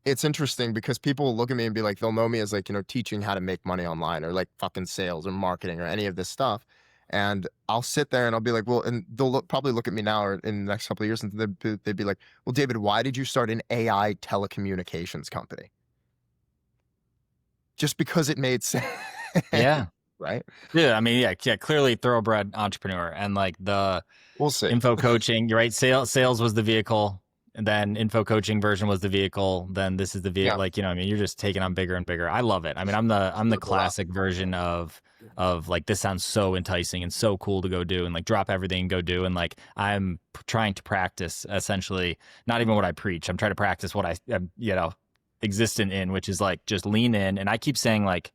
it's interesting because people will look at me and be like, they'll know me as like, teaching how to make money online or like fucking sales or marketing or any of this stuff. And I'll sit there and I'll be like, well, and they'll probably look at me now or in the next couple of years and they'd be like, well, David, why did you start an AI telecommunications company? Just because it made sense. Yeah. Right. Yeah. I mean, yeah, clearly thoroughbred entrepreneur. And like the We'll see. info coaching, you're right. Sales was the vehicle. And then info coaching version was the vehicle. Then this is the vehicle. Yeah. Like, I mean, you're just taking on bigger and bigger. I love it. I mean, I'm the classic version of like, this sounds so enticing and so cool to go do and like drop everything and go do. And like, I'm trying to practice essentially, not even what I preach. I'm trying to practice what I am, existent in, which is like just lean in. And I keep saying like,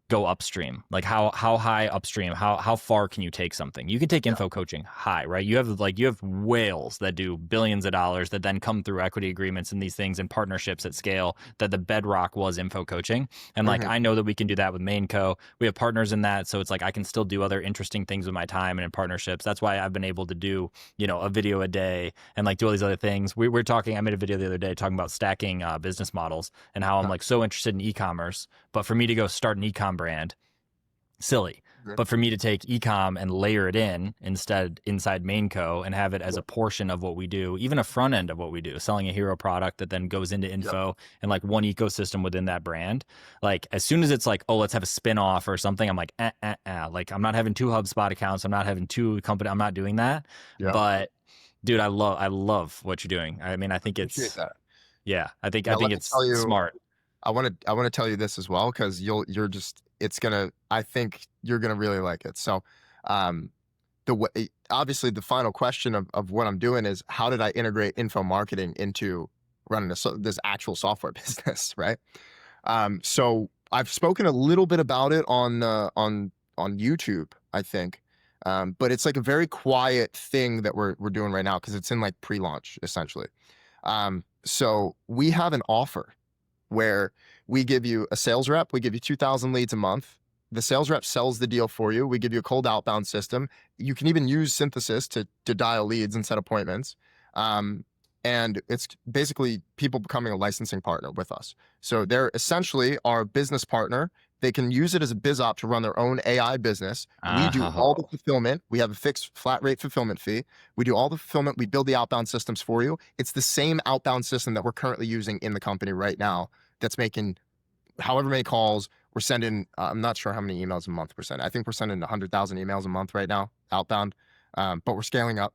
go upstream. Like how high upstream, how far can you take something? You can take Yeah. info coaching high, right? You have whales that do billions of dollars that then come through equity agreements and these things and partnerships at scale, that the bedrock was info coaching. And like I know that we can do that with Mainco. We have partners in that, so it's like I can still do other interesting things with my time and in partnerships. That's why I've been able to do, a video a day and like do all these other things. We're talking, I made a video the other day talking about stacking business models and how I'm like so interested in e-commerce, but for me to go start an e-com brand, silly. But for me to take ecom and layer it inside Mainco and have it as a portion of what we do, even a front end of what we do, selling a hero product that then goes into info and like one ecosystem within that brand. Like as soon as it's like, oh, let's have a spin-off or something, I'm like, like I'm not having two HubSpot accounts. I'm not having two company. I'm not doing that. Yeah. But dude, I love what you're doing. I mean, I think it's, that. Yeah, I think it's smart. I want to tell you this as well, because I think you're gonna really like it. So, obviously the final question of what I'm doing is, how did I integrate info marketing into running this actual software business, right? So I've spoken a little bit about it on YouTube, I think. But it's like a very quiet thing that we're doing right now because it's in like pre-launch essentially. So we have an offer where we give you a sales rep, we give you 2,000 leads a month. The sales rep sells the deal for you. We give you a cold outbound system. You can even use Synthesis to dial leads and set appointments. And it's basically people becoming a licensing partner with us. So they're essentially our business partner. They can use it as a biz op to run their own AI business. We do all the fulfillment. We have a fixed flat rate fulfillment fee. We do all the fulfillment. We build the outbound systems for you. It's the same outbound system that we're currently using in the company right now that's making however many calls. We're sending, I'm not sure how many emails a month we're sending. I think we're sending 100,000 emails a month right now, outbound, but we're scaling up.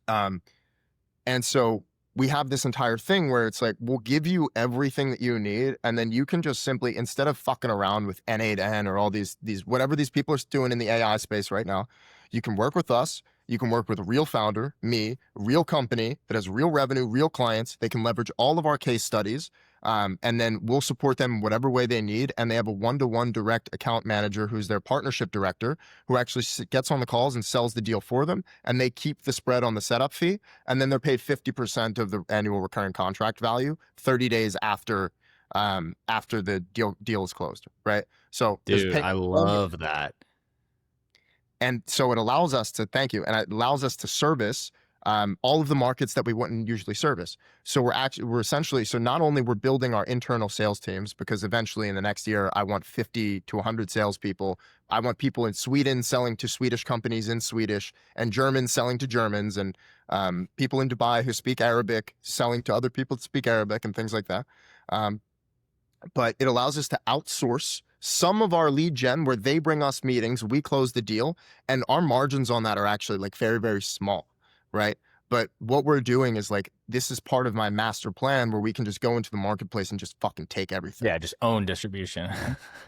And so we have this entire thing where it's like, we'll give you everything that you need. And then you can just simply, instead of fucking around with N8N or all these, whatever these people are doing in the AI space right now, you can work with us. You can work with a real founder, me, real company that has real revenue, real clients. They can leverage all of our case studies. And then we'll support them in whatever way they need. And they have a one-to-one direct account manager who's their partnership director, who actually gets on the calls and sells the deal for them. And they keep the spread on the setup fee. And then they're paid 50% of the annual recurring contract value 30 days after the deal is closed, right? So dude, I love that. And so it allows us to, thank you, and it allows us to service all of the markets that we wouldn't usually service. So we're essentially, so not only we're building our internal sales teams, because eventually in the next year, I want 50 to 100 salespeople. I want people in Sweden selling to Swedish companies in Swedish, and Germans selling to Germans, and people in Dubai who speak Arabic selling to other people that speak Arabic and things like that. But it allows us to outsource some of our lead gen where they bring us meetings, we close the deal, and our margins on that are actually like very, very small, right? But what we're doing is like, this is part of my master plan where we can just go into the marketplace and just fucking take everything. Yeah, just own distribution.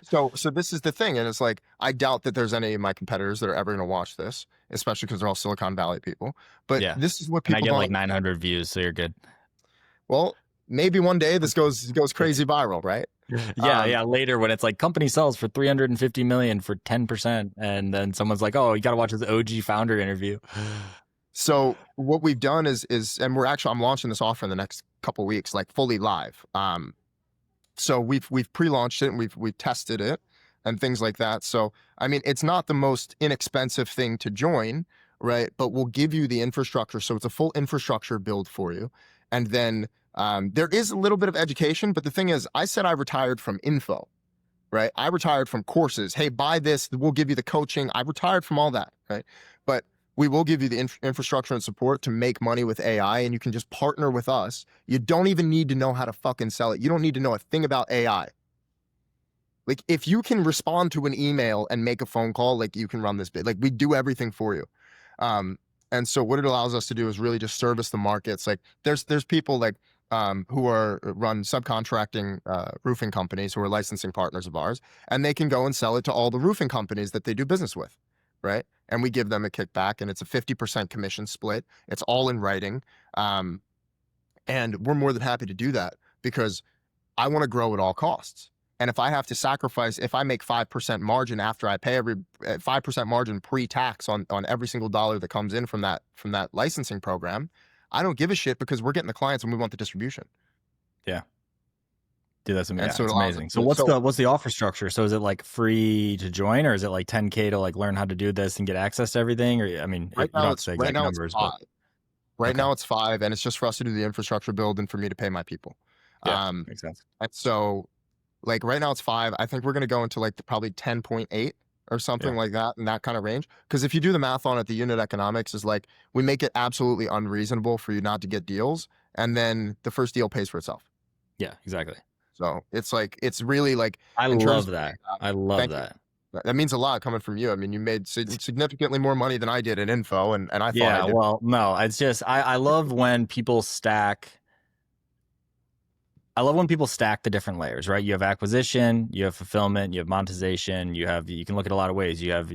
So this is the thing. And it's like, I doubt that there's any of my competitors that are ever going to watch this, especially because they're all Silicon Valley people. But yeah, this is what people and I get like 900 views, so you're good. Well, maybe one day this goes crazy viral, right? Yeah. Later when it's like company sells for 350 million for 10%, and then someone's like, "Oh, you got to watch this OG founder interview." So what we've done is, and I'm launching this offer in the next couple of weeks, like fully live. So we've pre-launched it and we've tested it and things like that. So I mean, it's not the most inexpensive thing to join, right? But we'll give you the infrastructure. So it's a full infrastructure build for you, and then There is a little bit of education, but the thing is, I said I retired from info, right? I retired from courses. Hey, buy this, we'll give you the coaching. I retired from all that, right? But we will give you the infrastructure and support to make money with AI, and you can just partner with us. You don't even need to know how to fucking sell it. You don't need to know a thing about AI. Like, if you can respond to an email and make a phone call, like, you can run this bit. Like, we do everything for you. And so what it allows us to do is really just service the markets. Like, there's people like who run subcontracting roofing companies who are licensing partners of ours, and they can go and sell it to all the roofing companies that they do business with, right? And we give them a kickback, and it's a 50% commission split. It's all in writing, and we're more than happy to do that because I want to grow at all costs. And if I have to sacrifice, if I make 5% margin after I pay every 5% margin pre-tax on every single dollar that comes in from that licensing program, I don't give a shit because we're getting the clients and we want the distribution. Yeah. Dude, that's And so it's amazing. So what's the offer structure? So is it like free to join, or is it like 10K to like learn how to do this and get access to everything? Or I mean, right now it's right now numbers, it's 5. But right okay. now it's 5, and it's just for us to do the infrastructure build and for me to pay my people. Yeah, makes sense. And so, like, right now it's 5. I think we're going to go into like probably 10.8 or something like that, in that kind of range. Because if you do the math on it, the unit economics is like, we make it absolutely unreasonable for you not to get deals, and then the first deal pays for itself. Yeah, exactly. So it's like, it's really like, I love that. I love that. That means a lot coming from you. I mean, you made significantly more money than I did in info, and I thought I did. Well, no, it's just I love when people stack. I love when people stack the different layers, right? You have acquisition, you have fulfillment, you have monetization, you can look at a lot of ways. You have,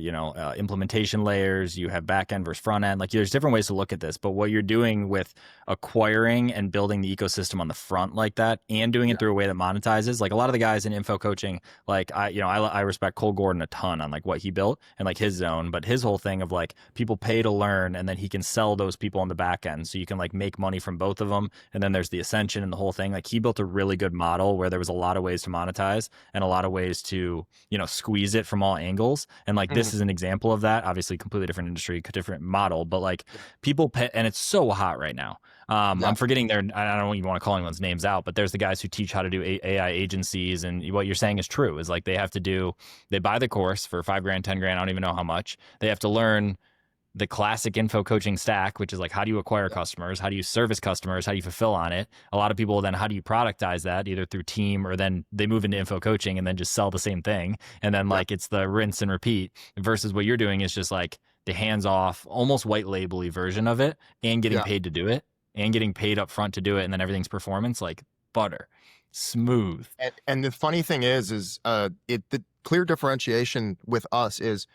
implementation layers, you have back end versus front end. Like, there's different ways to look at this, but what you're doing with acquiring and building the ecosystem on the front like that, and doing it through a way that monetizes, like a lot of the guys in info coaching, like I respect Cole Gordon a ton on like what he built and like his zone, but his whole thing of like people pay to learn, and then he can sell those people on the back end. So you can like make money from both of them. And then there's the ascension and the whole thing. Like, he built a really good model where there was a lot of ways to monetize and a lot of ways to, squeeze it from all angles. And like, this is an example of that. Obviously, completely different industry, different model, but like people pay, and it's so hot right now. I'm forgetting I don't even want to call anyone's names out, but there's the guys who teach how to do AI agencies. And what you're saying is true, is like they buy the course for $5,000, $10,000. I don't even know how much. They have to learn the classic info coaching stack, which is like, how do you acquire customers? How do you service customers? How do you fulfill on it? A lot of people then, how do you productize that, either through team, or then they move into info coaching and then just sell the same thing. And then like, it's the rinse and repeat, versus what you're doing is just like the hands off, almost white label-y version of it, and getting paid to do it, and getting paid up front to do it. And then everything's performance, like butter, smooth. And the funny thing is the clear differentiation with us is,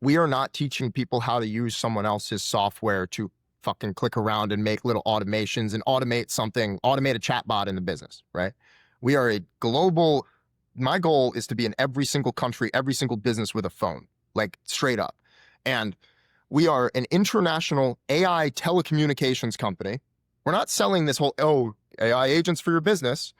we are not teaching people how to use someone else's software to fucking click around and make little automations and automate a chatbot in the business, right? We are a global, my goal is to be in every single country, every single business with a phone, like straight up. And we are an international AI telecommunications company. We're not selling this whole, AI agents for your business.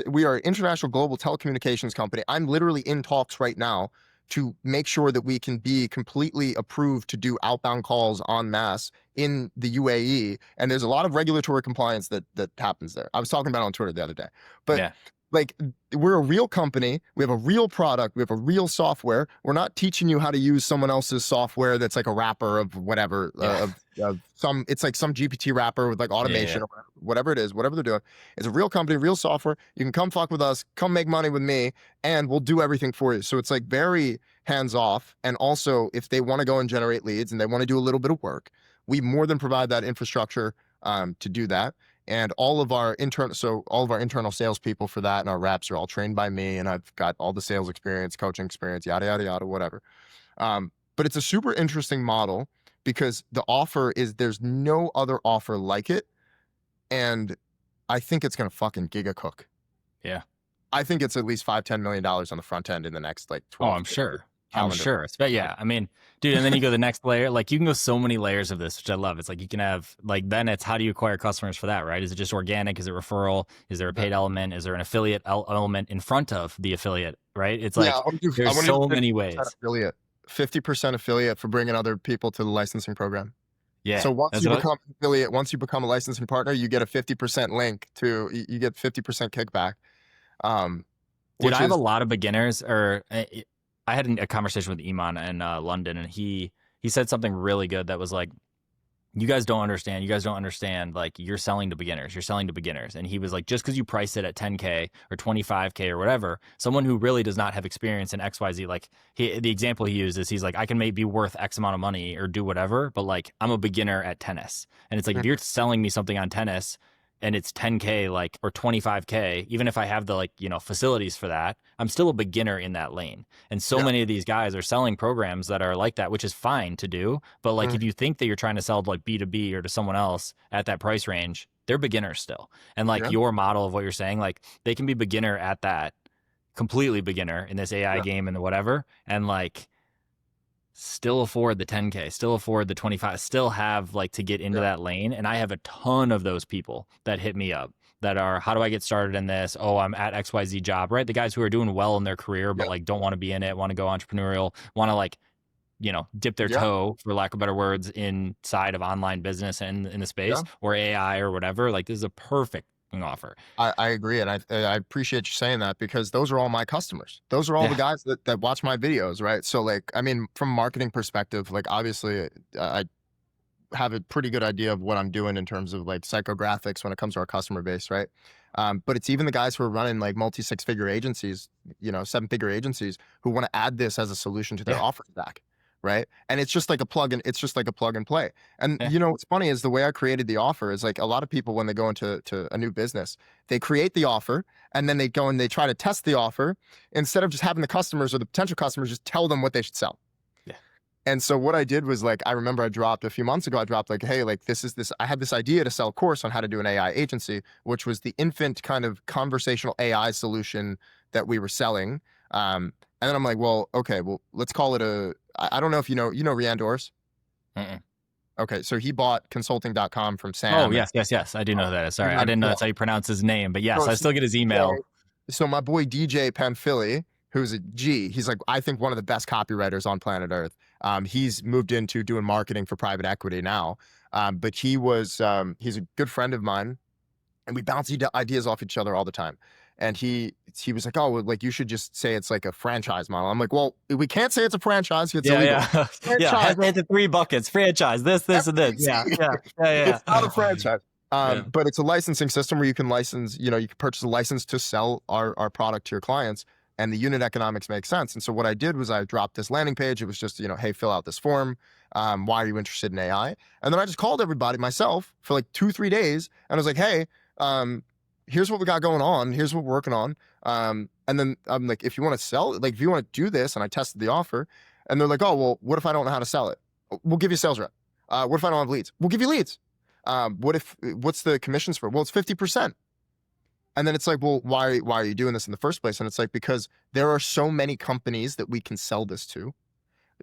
We are an international global telecommunications company. I'm literally in talks right now to make sure that we can be completely approved to do outbound calls en masse in the UAE. And there's a lot of regulatory compliance that happens there. I was talking about it on Twitter the other day. But like, we're a real company. We have a real product. We have a real software. We're not teaching you how to use someone else's software that's like a wrapper of whatever, it's like some GPT wrapper with like automation or whatever it is, whatever they're doing. It's a real company, real software. You can come fuck with us, come make money with me, and we'll do everything for you. So it's like very hands off. And also, if they want to go and generate leads and they want to do a little bit of work, we more than provide that infrastructure to do that. And all of our internal salespeople for that and our reps are all trained by me, and I've got all the sales experience, coaching experience, yada yada yada, whatever. But it's a super interesting model because the offer is, there's no other offer like it, and I think it's gonna fucking giga-cook. Yeah, I think it's at least $5-10 million on the front end in the next like 12. Oh, I'm sure. But yeah, I mean, dude, and then you go the next layer. Like, you can go so many layers of this, which I love. It's like, you can have like, then it's, how do you acquire customers for that, right? Is it just organic? Is it referral? Is there a paid element? Is there an affiliate element in front of the affiliate, right? It's like, there's so many ways. 50% affiliate for bringing other people to the licensing program. Yeah, So once that's you what. become an affiliate, once you become a licensing partner, you get a 50% link to, you get 50% kickback, um, Dude, which I have a is, lot of beginners. I had a conversation with Iman in London, and he said something really good that was like, you guys don't understand. You guys don't understand. Like, you're selling to beginners. You're selling to beginners. And he was like, just because you price it at 10K or 25K or whatever, someone who really does not have experience in XYZ, like the example he used is he's like, I can maybe be worth X amount of money or do whatever, but like I'm a beginner at tennis. And it's like, if you're selling me something on tennis and it's 10K, like, or 25K, even if I have the, like, facilities for that, I'm still a beginner in that lane. And so yeah. many of these guys are selling programs that are like that, which is fine to do. But like, Mhm. if you think that you're trying to sell to like B2B or to someone else at that price range, they're beginners still. And like Yeah. your model of what you're saying, like they can be beginner at that, completely beginner in this AI Yeah. game and the whatever, and like still afford the 10K, still afford the 25, still have like to get into Yeah. that lane. And I have a ton of those people that hit me up that are, how do I get started in this? Oh, I'm at XYZ job, right? The guys who are doing well in their career, but Yeah. like don't want to be in it, want to go entrepreneurial, want to like, dip their Yeah. toe, for lack of better words, inside of online business and in the space Yeah. or AI or whatever. Like, this is a perfect offer. I agree, and I appreciate you saying that because those are all my customers. Those are all the Yeah. guys that watch my videos, right? So like, I mean, from a marketing perspective, like obviously, I have a pretty good idea of what I'm doing in terms of like psychographics when it comes to our customer base, right? But it's even the guys who are running like multi six-figure agencies, 7-figure agencies who want to add this as a solution to their Yeah. offer stack, right? And it's just like a plug and it's just like a plug and play. And Yeah. what's funny is the way I created the offer is like a lot of people when they go into a new business, they create the offer and then they go and they try to test the offer instead of just having the customers or the potential customers just tell them what they should sell. Yeah. And so what I did was like, I remember I dropped a few months ago, I dropped like, hey, like I had this idea to sell a course on how to do an AI agency, which was the infant kind of conversational AI solution that we were selling. And then I'm like, well, okay, well, let's call it I don't know if you know Rian Doris. Mm-mm. Okay. So he bought consulting.com from Oh, Sam. And yes, yes, yes. I do know that. he Sorry, I ran didn't know Clogg. that's how you pronounce his name, but yes, So, I so still get his DJ email. so my boy DJ Pamphili, who's a G, he's like, I think one of the best copywriters on planet Earth. He's moved into doing marketing for private equity now. But he's a good friend of mine and we bounce ideas off each other all the time. And he was like, oh, well, like you should just say it's like a franchise model. I'm like, well, we can't say it's a franchise. It's Yeah, illegal. yeah. Yeah, Franchise has into three buckets: franchise, this, and this. Yeah, FTC. yeah, yeah, It's not a yeah. franchise. Yeah. But it's a licensing system where you can license, you can purchase a license to sell our product to your clients, and the unit economics make sense. And so what I did was I dropped this landing page. It was just, hey, fill out this form. Why are you interested in AI? And then I just called everybody myself for like 2-3 days, and I was like, hey, here's what we got going on. Here's what we're working on. And then I'm like, if you want to sell, like if you want to do this, and I tested the offer, and they're like, oh, well, what if I don't know how to sell it? We'll give you a sales rep. What if I don't have leads? We'll give you leads. What's the commissions for? Well, it's 50%. And then it's like, well, why are you doing this in the first place? And it's like, because there are so many companies that we can sell this to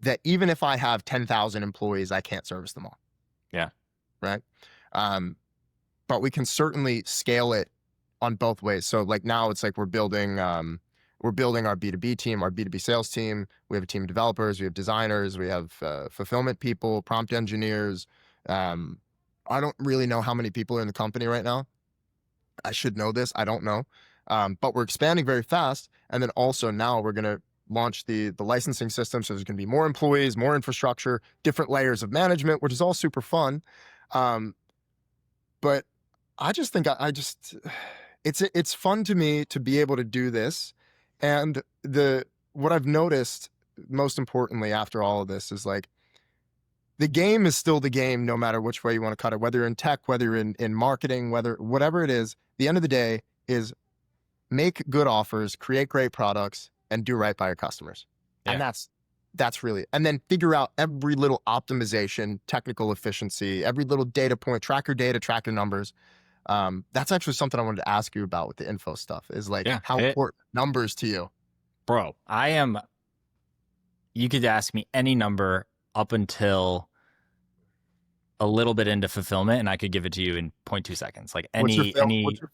that even if I have 10,000 employees, I can't service them all. Yeah. Right. But we can certainly scale it on both ways. So like now it's like we're building our B2B team, our B2B sales team. We have a team of developers, we have designers, we have fulfillment people, prompt engineers. I don't really know how many people are in the company right now. I should know this. I don't know. But we're expanding very fast. And then also now we're going to launch the licensing system. So there's going to be more employees, more infrastructure, different layers of management, which is all super fun. But I just think it's fun to me to be able to do this. And what I've noticed most importantly after all of this is like, the game is still the game, no matter which way you want to cut it, whether you're in tech, whether you're in marketing, whatever it is, the end of the day is make good offers, create great products, and do right by your customers. Yeah. And that's really, and then figure out every little optimization, technical efficiency, every little data point, track your data, track your numbers. That's actually something I wanted to ask you about with the info stuff is like how important numbers to you. Bro, you could ask me any number up until a little bit into fulfillment and I could give it to you in 0.2 seconds. Like what's your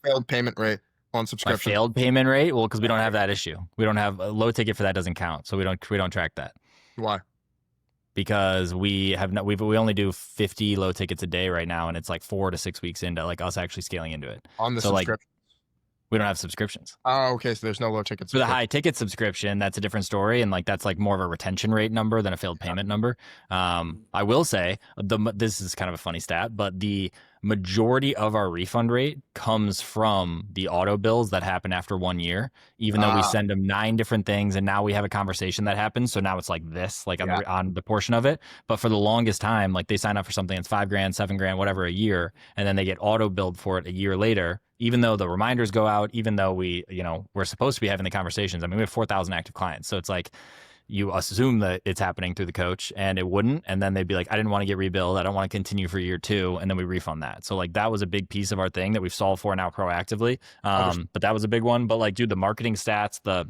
failed payment rate on subscription? My failed payment rate? Well, because we don't have that issue. We don't have a low ticket for that, doesn't count. So we don't track that. Why? because we have no, we only do 50 low tickets a day right now, and it's like 4 to 6 weeks into like us actually scaling into it. On the So like subscription. we don't have subscriptions. Oh, okay. So there's no low ticket For the high subscription. ticket subscription, that's a different story, and like that's like more of a retention rate number than a failed Yeah. payment number. I will say this is kind of a funny stat, but the majority of our refund rate comes from the auto bills that happen after 1 year. Even though we Ah, send them 9 different things, and now we have a conversation that happens, so now it's like this, like yeah. on the portion of it. But for the longest time, like they sign up for something that's $5,000, $7,000, whatever a year, and then they get auto billed for it a year later, even though the reminders go out, even though we're supposed to be having the conversations. I mean, we have 4,000 active clients. So it's like you assume that it's happening through the coach and it wouldn't. And then they'd be like, I didn't want to get rebilled. I don't want to continue for year 2. And then we refund that. So like that was a big piece of our thing that we've solved for now proactively. Understood. But that was a big one. But like, dude, the marketing stats, the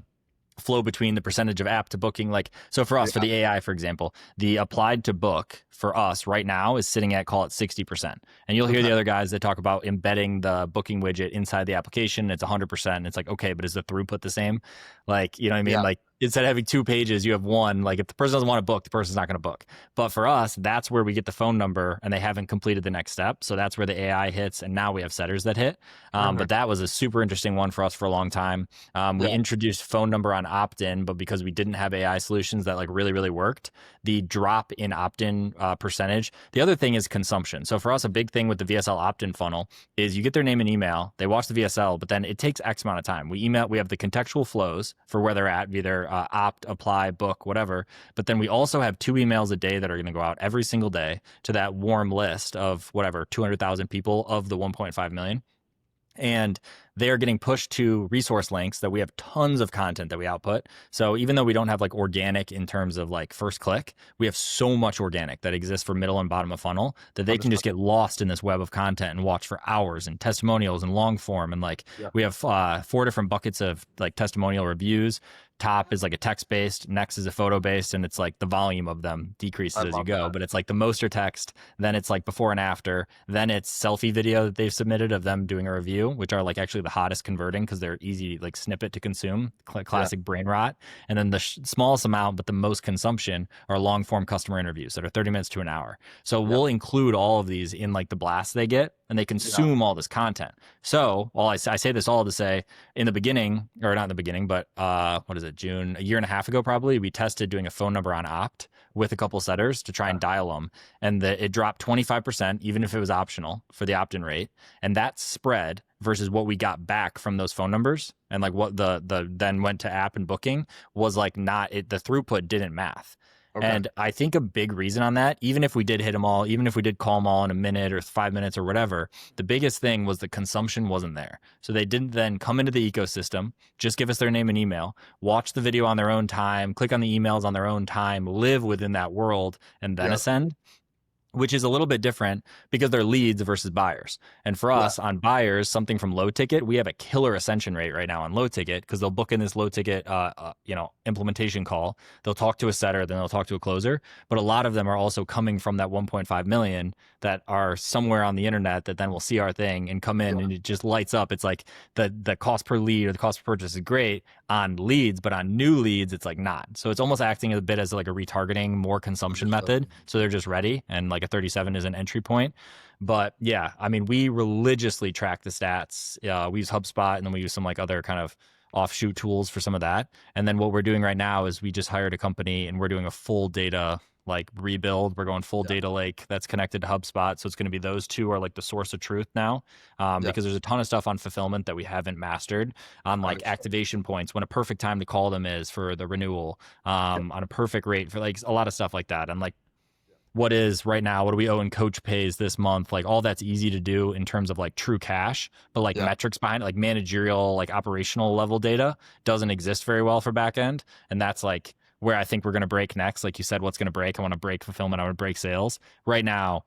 flow between the percentage of app to booking, like, so for us, for Yeah. the AI, for example, the applied to book for us right now is sitting at, call it 60%. And you'll hear Okay. the other guys that talk about embedding the booking widget inside the application. It's 100%. And it's like, okay, but is the throughput the same? Like, you know what I mean? Yeah. Like, instead of having 2 pages, you have one. Like, if the person doesn't want to book, the person's not going to book. But for us, that's where we get the phone number and they haven't completed the next step. So that's where the AI hits. And now we have setters that hit. But Perfect. that was a super interesting one for us for a long time. We Yeah. introduced phone number on opt-in, but because we didn't have AI solutions that like really, really worked, the drop in opt-in percentage. The other thing is consumption. So for us, a big thing with the VSL opt-in funnel is you get their name and email, they watch the VSL, but then it takes X amount of time. We have the contextual flows for where they're at, either opt, apply, book, whatever. But then we also have 2 emails a day that are going to go out every single day to that warm list of whatever 200,000 people of the 1.5 million. And they are getting pushed to resource links that we have tons of content that we output. So even though we don't have like organic in terms of like first click, we have so much organic that exists for middle and bottom of funnel that they can Understood. just get lost in this web of content and watch for hours, and testimonials and long form. And like Yeah. we have 4 different buckets of like testimonial reviews. Top is like a text based, next is a photo based, and it's like the volume of them decreases I as you love go. that. But it's like the most are text, then it's like before and after, then it's selfie video that they've submitted of them doing a review, which are like actually the hottest converting because they're easy like snippet to consume, classic brain rot. And then the smallest amount but the most consumption are long form customer interviews that are 30 minutes to an hour. So Yeah. we'll include all of these in like the blast they get, and they Yeah. consume all this content. So I say this all to say, in the beginning, or not in the beginning, but what is it, June, a year and a half ago probably, we tested doing a phone number on opt with a couple setters to try and dial them, and it dropped 25% even if it was optional for the opt-in rate. And that spread versus what we got back from those phone numbers and like what the then went to app and booking was like not it, the throughput didn't math. Okay. And I think a big reason on that, even if we did hit them all, even if we did call them all in a minute or 5 minutes or whatever, the biggest thing was the consumption wasn't there. So they didn't then come into the ecosystem, just give us their name and email, watch the video on their own time, click on the emails on their own time, live within that world, and then Yeah. ascend, which is a little bit different because they're leads versus buyers. And for Yeah. us on buyers, something from low ticket, we have a killer ascension rate right now on low ticket because they'll book in this low ticket, implementation call. They'll talk to a setter, then they'll talk to a closer. But a lot of them are also coming from that 1.5 million that are somewhere on the internet that then will see our thing and come in, Yeah. and it just lights up. It's like the cost per lead or the cost per purchase is great on leads, but on new leads, it's like not. So it's almost acting a bit as like a retargeting, more consumption Understood. method. So they're just ready, and like a 37 is an entry point. But yeah, I mean, we religiously track the stats. We use HubSpot, and then we use some like other kind of offshoot tools for some of that. And then what we're doing right now is we just hired a company and we're doing a full data like rebuild. We're going full Yeah. data lake that's connected to HubSpot. So it's going to be those two are like the source of truth now, Yeah. because there's a ton of stuff on fulfillment that we haven't mastered on like Understood. activation points, when a perfect time to call them is for the renewal, on a perfect rate for like a lot of stuff like that. And like, what is right now, what do we owe in coach pays this month, like all that's easy to do in terms of like true cash, but like Yeah. metrics behind it, like managerial, like operational level data doesn't exist very well for backend. And that's like where I think we're going to break next. Like you said, what's going to break? I want to break fulfillment, I want to break sales. Right now,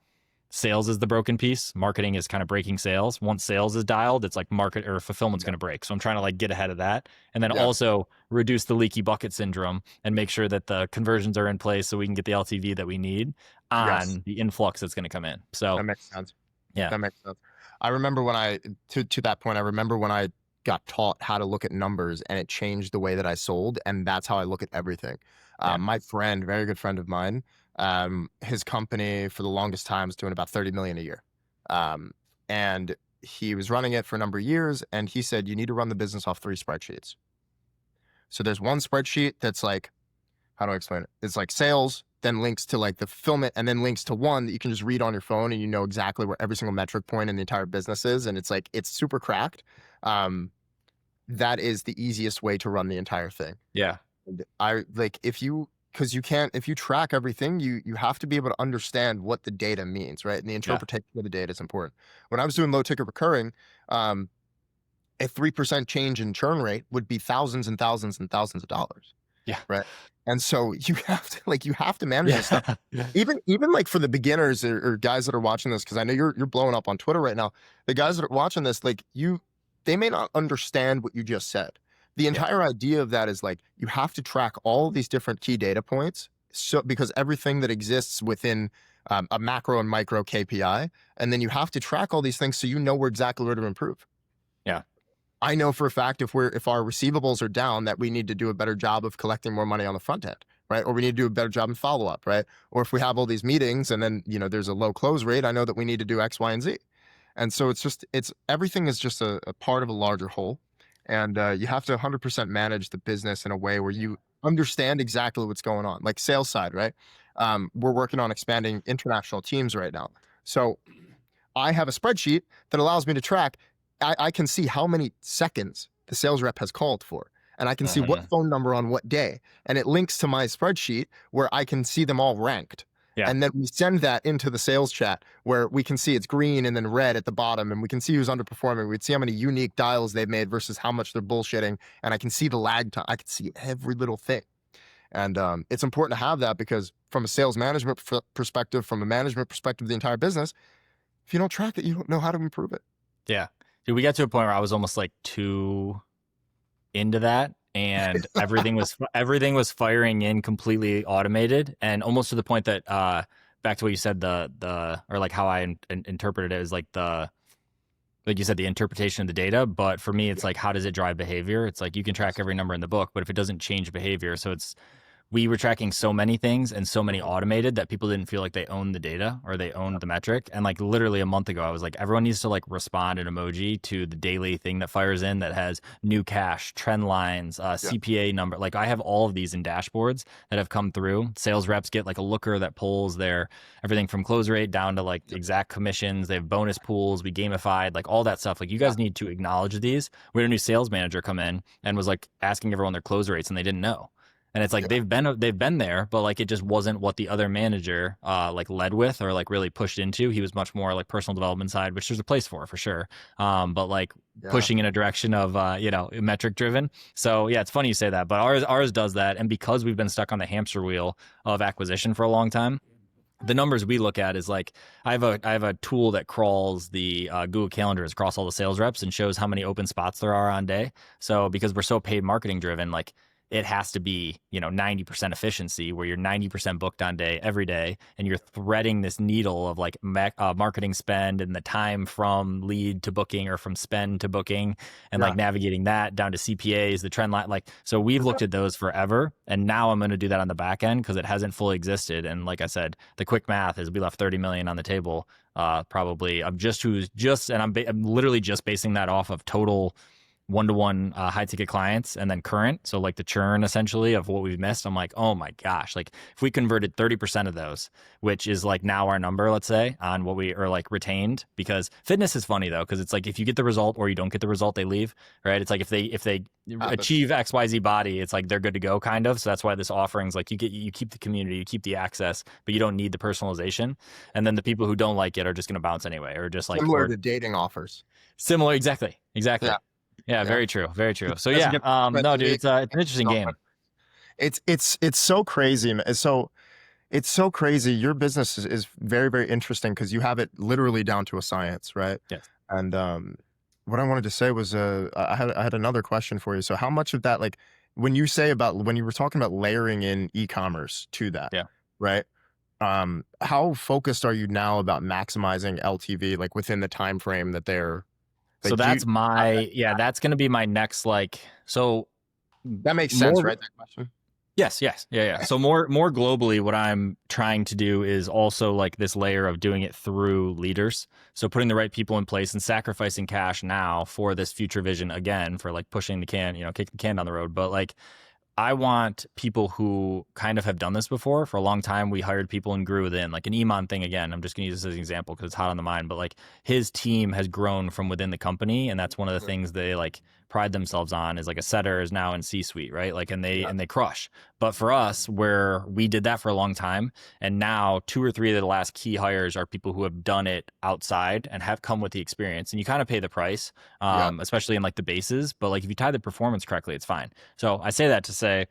sales is the broken piece. Marketing is kind of breaking sales. Once sales is dialed, it's like market or fulfillment's going to break. So I'm trying to like get ahead of that, and then Yeah. also reduce the leaky bucket syndrome and make sure that the conversions are in place so we can get the LTV that we need on Yes. the influx that's going to come in. So That makes sense. yeah, That makes sense. I remember when to that point, I remember when I got taught how to look at numbers, and it changed the way that I sold, and that's how I look at everything. yeah, My friend, very good friend of mine, His company for the longest time was doing about 30 million a year. And he was running it for a number of years, and he said, you need to run the business off 3 spreadsheets. So there's one spreadsheet that's like, how do I explain it? It's like sales, then links to like the fulfillment, and then links to one that you can just read on your phone, and you know exactly where every single metric point in the entire business is. And it's like, it's super cracked. That is the easiest way to run the entire thing. Yeah. I like, because you can't, if you track everything, you have to be able to understand what the data means, right? And the interpretation of the data is important. When I was doing low ticket recurring, a 3% change in churn rate would be thousands and thousands and thousands of dollars. Yeah. Right. And so you have to manage this stuff. Even like for the beginners or guys that are watching this, because I know you're blowing up on Twitter right now. The guys that are watching this, like they may not understand what you just said. The entire idea of that is like, you have to track all these different key data points. So, because everything that exists within a macro and micro KPI, and then you have to track all these things so you know exactly where to improve. Yeah. I know for a fact if our receivables are down, that we need to do a better job of collecting more money on the front end, right? Or we need to do a better job in follow up, right? Or if we have all these meetings and then there's a low close rate, I know that we need to do X, Y, and Z. And so it's everything is just a part of a larger whole, and you have to 100% manage the business in a way where you understand exactly what's going on. Like sales side, right? We're working on expanding international teams right now, so I have a spreadsheet that allows me to track. I can see how many seconds the sales rep has called for, and I can see what phone number on what day, and it links to my spreadsheet where I can see them all ranked. Yeah. And then we send that into the sales chat where we can see it's green and then red at the bottom, and we can see who's underperforming. We'd see how many unique dials they've made versus how much they're bullshitting, and I can see the lag time. I can see every little thing. And it's important to have that, because from a sales management perspective, from a management perspective of the entire business, if you don't track it, you don't know how to improve it. Yeah. Dude, we got to a point where I was almost like too into that, and everything was firing in completely automated, and almost to the point that back to what you said, or like how I interpreted it is like you said, the interpretation of the data. But for me, it's like, how does it drive behavior? It's like, you can track every number in the book, but if it doesn't change behavior, so we were tracking so many things and so many automated that people didn't feel like they owned the data or they owned the metric. And like literally a month ago, I was like, everyone needs to like respond an emoji to the daily thing that fires in that has new cash, trend lines, CPA number. Like I have all of these in dashboards that have come through. Sales reps get like a looker that pulls their everything from close rate down to like exact commissions. They have bonus pools. We gamified, like all that stuff. Like you guys need to acknowledge these. We had a new sales manager come in and was like asking everyone their close rates, and they didn't know. And it's like they've been there, but like it just wasn't what the other manager like led with or like really pushed into. He was much more like personal development side, which there's a place for sure. But like pushing in a direction of metric driven. So yeah, it's funny you say that, but ours does that. And because we've been stuck on the hamster wheel of acquisition for a long time, the numbers we look at is like, I have a tool that crawls the Google calendars across all the sales reps and shows how many open spots there are on day. So because we're so paid marketing driven, like it has to be 90% efficiency, where you're 90% booked on day every day, and you're threading this needle of like marketing spend and the time from lead to booking or from spend to booking, and like navigating that down to CPAs, the trend line. Like, so we've looked at those forever, and now I'm going to do that on the back end because it hasn't fully existed. And like I said, the quick math is we left 30 million on the table. Probably I'm literally just basing that off of total one-to-one high ticket clients and then current. So like the churn essentially of what we've missed. I'm like, oh my gosh, like if we converted 30% of those, which is like now our number, let's say, on what we are like retained, because fitness is funny though, because it's like if you get the result or you don't get the result, they leave, right? It's like if they achieve XYZ body, it's like they're good to go kind of. So that's why this offering's like you keep the community, you keep the access, but you don't need the personalization. And then the people who don't like it are just going to bounce anyway, or just like similar to dating offers. Similar, exactly. Yeah, very true. So no, dude, it's an interesting game. It's so crazy. It's so crazy. Your business is very, very interesting because you have it literally down to a science, right? Yes. And what I wanted to say was I had another question for you. So how much of that, like when you were talking about layering in e-commerce to that, right? How focused are you now about maximizing LTV, like within the time frame that they're so that's that's going to be my next, like, so that makes sense, right? That question. Yes, yes. Yeah, yeah. So more globally, what I'm trying to do is also like this layer of doing it through leaders. So putting the right people in place and sacrificing cash now for this future vision again, for like pushing the can, kick the can down the road. But like I want people who kind of have done this before. For a long time, we hired people and grew within, like an Iman thing again. I'm just going to use this as an example because it's hot on the mind. But like his team has grown from within the company, and that's one of the things they like pride themselves on is like a setter is now in C-suite, right? Like Yeah. and they crush. But for us, where we did that for a long time, and now two or three of the last key hires are people who have done it outside and have come with the experience, and you kind of pay the price, Yeah. especially in like the bases. But like if you tie the performance correctly, it's fine. So I say that to say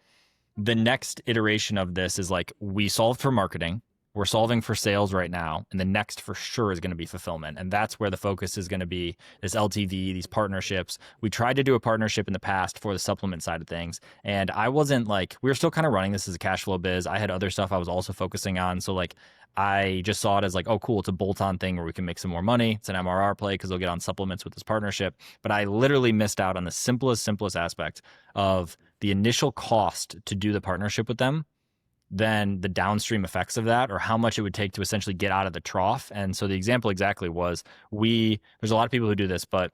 the next iteration of this is like we solved for marketing, we're solving for sales right now, and the next for sure is going to be fulfillment, and that's where the focus is going to be, this LTV, these partnerships. We tried to do a partnership in the past for the supplement side of things, and I wasn't like, we were still kind of running this as a cash flow biz. I had other stuff I was also focusing on, so like I just saw it as like, oh cool, it's a bolt-on thing where we can make some more money. It's an MRR play because they'll get on supplements with this partnership. But I literally missed out on the simplest aspect of the initial cost to do the partnership with them, then the downstream effects of that, or how much it would take to essentially get out of the trough. And so the example exactly was there's a lot of people who do this, but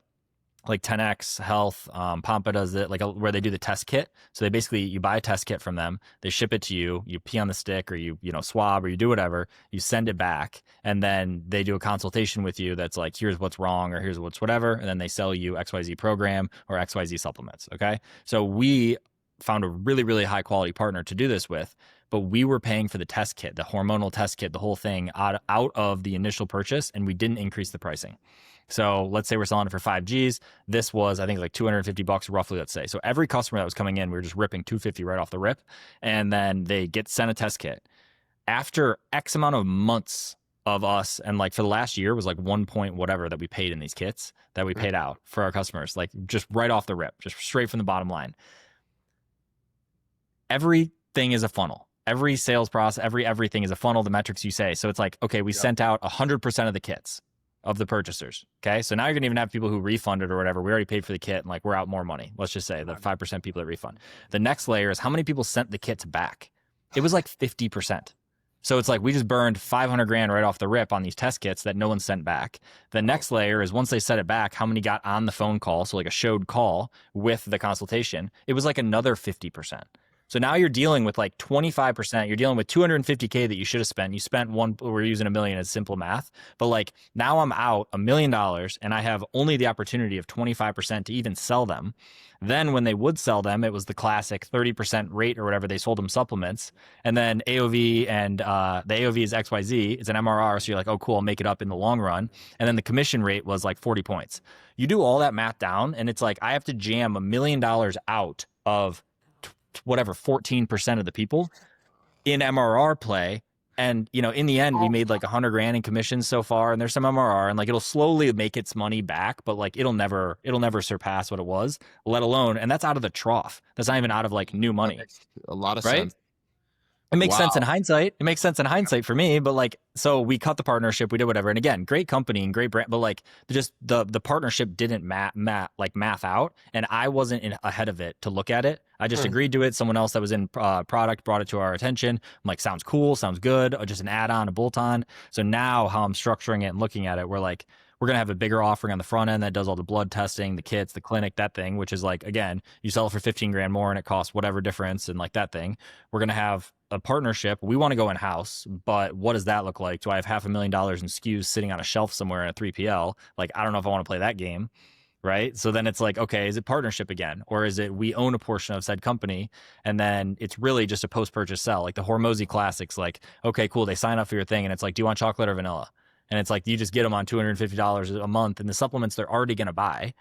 like 10x Health, Pampa does it, like where they do the test kit. So they basically, you buy a test kit from them, they ship it to you, you pee on the stick or you swab or you do whatever, you send it back, and then they do a consultation with you that's like, here's what's wrong or here's what's whatever, and then they sell you XYZ program or XYZ supplements. Okay. So we found a really, really high quality partner to do this with, but we were paying for the test kit, the hormonal test kit, the whole thing out of the initial purchase, and we didn't increase the pricing. So let's say we're selling it for 5Gs. This was, I think, like $250 roughly, let's say. So every customer that was coming in, we were just ripping $250 right off the rip. And then they get sent a test kit. After X amount of months of us, and like for the last year was like 1 point whatever that we paid in these kits that we paid out for our customers, like just right off the rip, just straight from the bottom line. Everything is a funnel. Every sales process, everything is a funnel, the metrics you say. So it's like, okay, we sent out 100% of the kits of the purchasers. Okay. So now you're going to even have people who refunded or whatever. We already paid for the kit and like we're out more money. Let's just say the 5% people that refund. The next layer is how many people sent the kits back? It was like 50%. So it's like we just burned 500 grand right off the rip on these test kits that no one sent back. The next layer is once they set it back, how many got on the phone call? So like a showed call with the consultation. It was like another 50%. So now you're dealing with like 25%. You're dealing with 250K that you should have spent. You spent we're using $1 million as simple math. But like now I'm out $1 million and I have only the opportunity of 25% to even sell them. Then when they would sell them, it was the classic 30% rate or whatever. They sold them supplements. And then AOV and the AOV is XYZ. It's an MRR. So you're like, oh, cool, I'll make it up in the long run. And then the commission rate was like 40 points. You do all that math down and it's like I have to jam $1 million out of whatever 14% of the people in MRR play. And in the end we made like 100 grand in commissions so far, and there's some MRR, and like it'll slowly make its money back, but like it'll never surpass what it was, let alone, and that's out of the trough. That's not even out of like new money. That makes a lot of right? sense. It makes sense in hindsight. It makes sense in hindsight for me, but like, so we cut the partnership, we did whatever. And again, great company and great brand, but like just the partnership didn't math out. And I wasn't ahead of it to look at it. I just agreed to it. Someone else that was in product brought it to our attention. I'm like, sounds cool, sounds good. Or just an add-on, a bolt-on. So now how I'm structuring it and looking at it, we're like, we're going to have a bigger offering on the front end that does all the blood testing, the kits, the clinic, that thing, which is like, again, you sell it for 15 grand more and it costs whatever difference and like that thing. We're going to have a partnership. We want to go in-house, but what does that look like? Do I have $500,000 in SKUs sitting on a shelf somewhere in a 3PL? Like, I don't know if I want to play that game. Right. So then it's like, okay, is it partnership again? Or is it we own a portion of said company and then it's really just a post-purchase sell? Like the Hormozy Classics, like, okay, cool. They sign up for your thing and it's like, do you want chocolate or vanilla? And it's like, you just get them on $250 a month and the supplements they're already going to buy.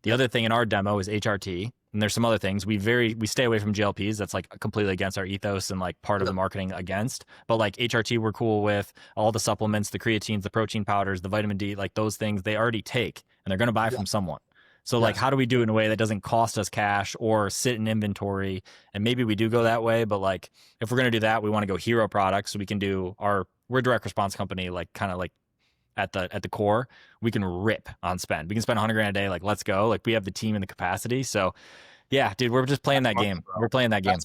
The other thing in our demo is HRT. And there's some other things. We stay away from GLPs. That's like completely against our ethos and like part of the marketing against. But like HRT, we're cool with all the supplements, the creatines, the protein powders, the vitamin D, like those things they already take and they're going to buy from someone. So like, how do we do it in a way that doesn't cost us cash or sit in inventory? And maybe we do go that way, but like, if we're going to do that, we want to go hero products. So we can do we're a direct response company, like kind of like at the core, we can rip on spend. We can spend 100 grand a day. Like, let's go. Like we have the team and the capacity. So yeah, dude, we're just playing that game. We're playing that game.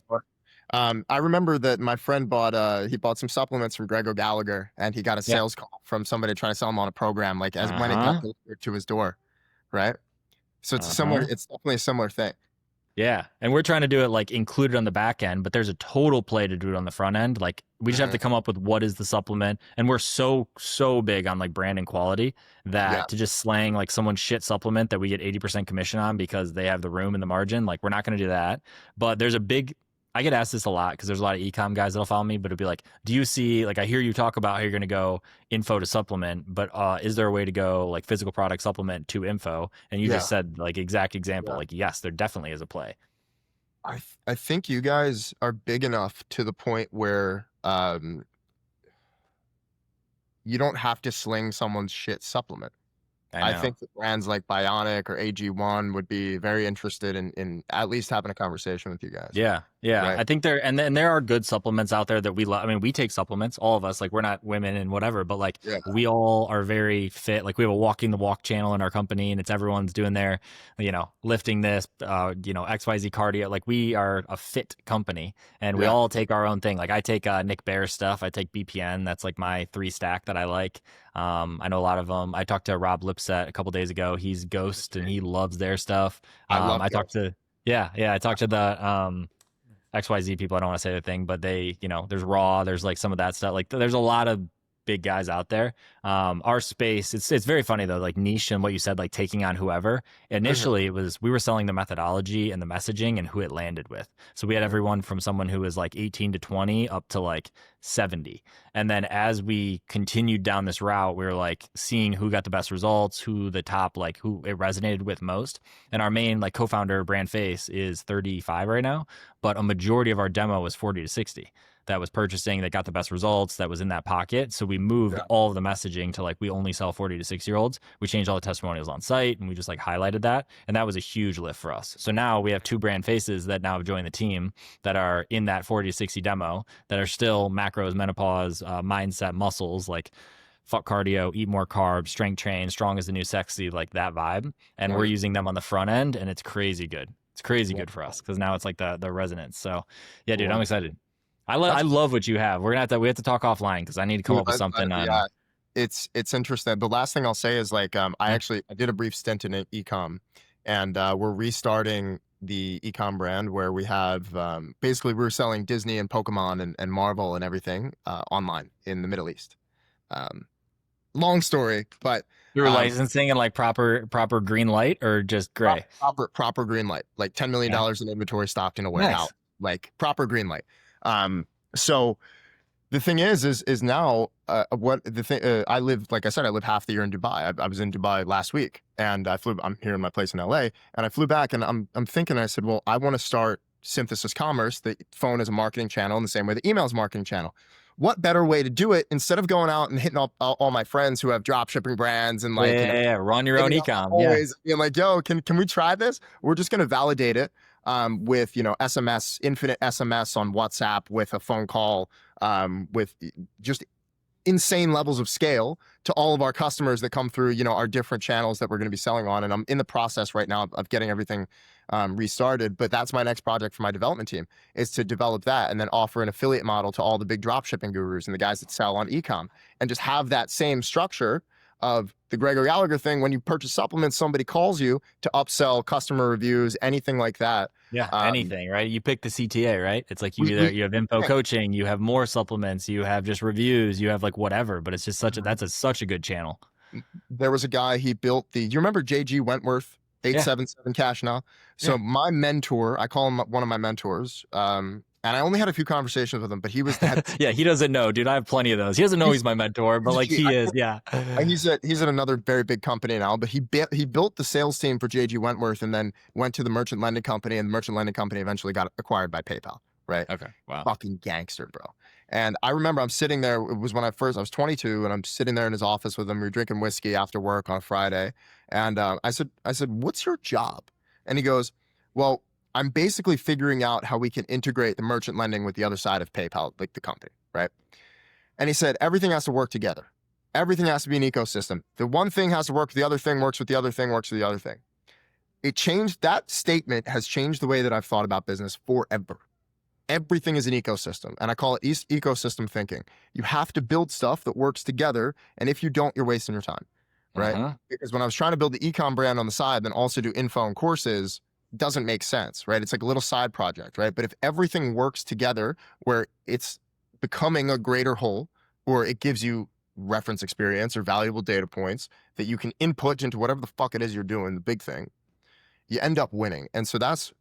I remember that my friend bought he bought some supplements from Gregor Gallagher, and he got a Yeah. sales call from somebody trying to sell him on a program, like as when it got Uh-huh. delivered to his door, right? So it's a similar, Uh-huh. it's definitely a similar thing. Yeah. And we're trying to do it like included on the back end, but there's a total play to do it on the front end. Like we just have to Mhm. come up with what is the supplement. And we're so big on like brand and quality Yeah, that to just slang like someone's shit supplement that we get 80% commission on because they have the room and the margin, like we're not going to do that. But there's a big, I get asked this a lot because there's a lot of ecom guys that'll follow me, but it'll be like, do you see, like I hear you talk about how you're going to go info to supplement, but is there a way to go like physical product supplement to info? And you yeah, just said like exact example, yeah. like yes, there definitely is a play. I think you guys are big enough to the point where you don't have to sling someone's shit supplement. I I know. think that brands like Bionic or AG1 would be very interested in at least having a conversation with you guys, Yeah, yeah. right? I think there and then there are good supplements out there that we love. I mean, we take supplements, all of us. Like we're not women and whatever, but like Yeah, we all are very fit. Like we have a walking the walk channel in our company, and it's everyone's doing their, lifting this, XYZ cardio. Like we are a fit company, and we yeah, all take our own thing. Like I take Nick Bear stuff. I take BPN. That's like my 3 stack that I like. I know a lot of them. I talked to Rob Lipset a couple days ago. He's Ghost, and he loves their stuff. I love I talked Ghost. to yeah, I talked to the XYZ people. I don't want to say the thing, but they, there's Raw, there's like some of that stuff. Like there's a lot of big guys out there. Our space, it's very funny though, like niche and what you said, like taking on whoever. Mhm. Initially, it was we were selling the methodology and the messaging and who it landed with. So we had everyone from someone who was like 18 to 20 up to like 70. And then as we continued down this route, we were like seeing who got the best results, who the top, like who it resonated with most. And our main like co-founder brand face is 35 right now, but a majority of our demo was 40 to 60 that was purchasing, that got the best results, that was in that pocket. So we moved Yeah, all of the messaging to like we only sell 40 to 6-year-olds. We changed all the testimonials on site and we just like highlighted that. And that was a huge lift for us. So now we have 2 brand faces that now have joined the team that are in that 40 to 60 demo that are still macros, menopause, mindset, muscles, like fuck cardio, eat more carbs, strength train, strong as the new sexy, like that vibe. And we're nice. using them on the front end and it's crazy good. It's crazy Yeah, good for us because now it's like the resonance. So yeah, dude, I'm cool. excited. I That's love what you have. We're gonna have to we have to talk offline because I need to come dude. up with something on. Yeah, it's interesting. The last thing I'll say is like Yeah. I did a brief stint in ecom, and we're restarting the ecom brand where we have basically we're selling Disney and Pokemon and Marvel and everything online in the Middle East. Um, long story, but Through um, licensing and like proper green light or just gray. proper green light, like Yeah. $10 million in inventory stocked in a warehouse, Nice. like proper green light. So the thing is now what the thing I live, like I said, I live half the year in Dubai. I was in Dubai last week, and I'm here in my place in LA, and I flew back, and I'm thinking, I said, well, I want to start Synthesis Commerce. The phone is a marketing channel in the same way the email is a marketing channel. What better way to do it instead of going out and hitting all my friends who have drop shipping brands and like, Yeah. Run your own hitting up the ecom. Yeah. hallways, being like, yo, can we try this? We're just going to validate it with, SMS, infinite SMS on WhatsApp with a phone call, with just insane levels of scale to all of our customers that come through, our different channels that we're going to be selling on. And I'm in the process right now of getting everything restarted. But that's my next project for my development team, is to develop that and then offer an affiliate model to all the big drop shipping gurus and the guys that sell on ecom, and just have that same structure of the Gregor Gallagher thing. When you purchase supplements, somebody calls you to upsell, customer reviews, anything like that. Yeah. Um, Anything, right? You pick the CTA, right? It's like we you have info coaching, you have more supplements, you have just reviews, you have like whatever, but it's just such a good channel. there was a guy, he built do you remember JG Wentworth, Yeah. 877 Cash Now? So Yeah. my mentor, I call him one of my mentors, and I only had a few conversations with him, but he was the head. Yeah, he doesn't know, dude. I have plenty of those. He doesn't know He's, he's my mentor, but he's a like G. he is. Yeah. He's at another very big company now, but he built the sales team for JG Wentworth and then went to the merchant lending company, and the merchant lending company eventually got acquired by PayPal, right? Okay. Wow. Fucking gangster, bro. And I remember I'm sitting there. It was when I was 22, and I'm sitting there in his office with him. We were drinking whiskey after work on a Friday, and I said, "What's your job?" And he goes, "Well, I'm basically figuring out how we can integrate the merchant lending with the other side of PayPal, like the company, right?" And he said, "Everything has to work together. Everything has to be an ecosystem. The one thing has to work with the other thing, works with the other thing, works with the other thing." It changed. That statement has changed the way that I've thought about business forever. everything is an ecosystem, and I call it ecosystem thinking. You have to build stuff that works together, and if you don't, you're wasting your time, right? Because when I was trying to build the ecom brand on the side, then also do info and courses, doesn't make sense, right? It's like a little side project, right? But if everything works together where it's becoming a greater whole, or it gives you reference experience or valuable data points that you can input into whatever the fuck it is you're doing, the big thing, you end up winning. And so that's,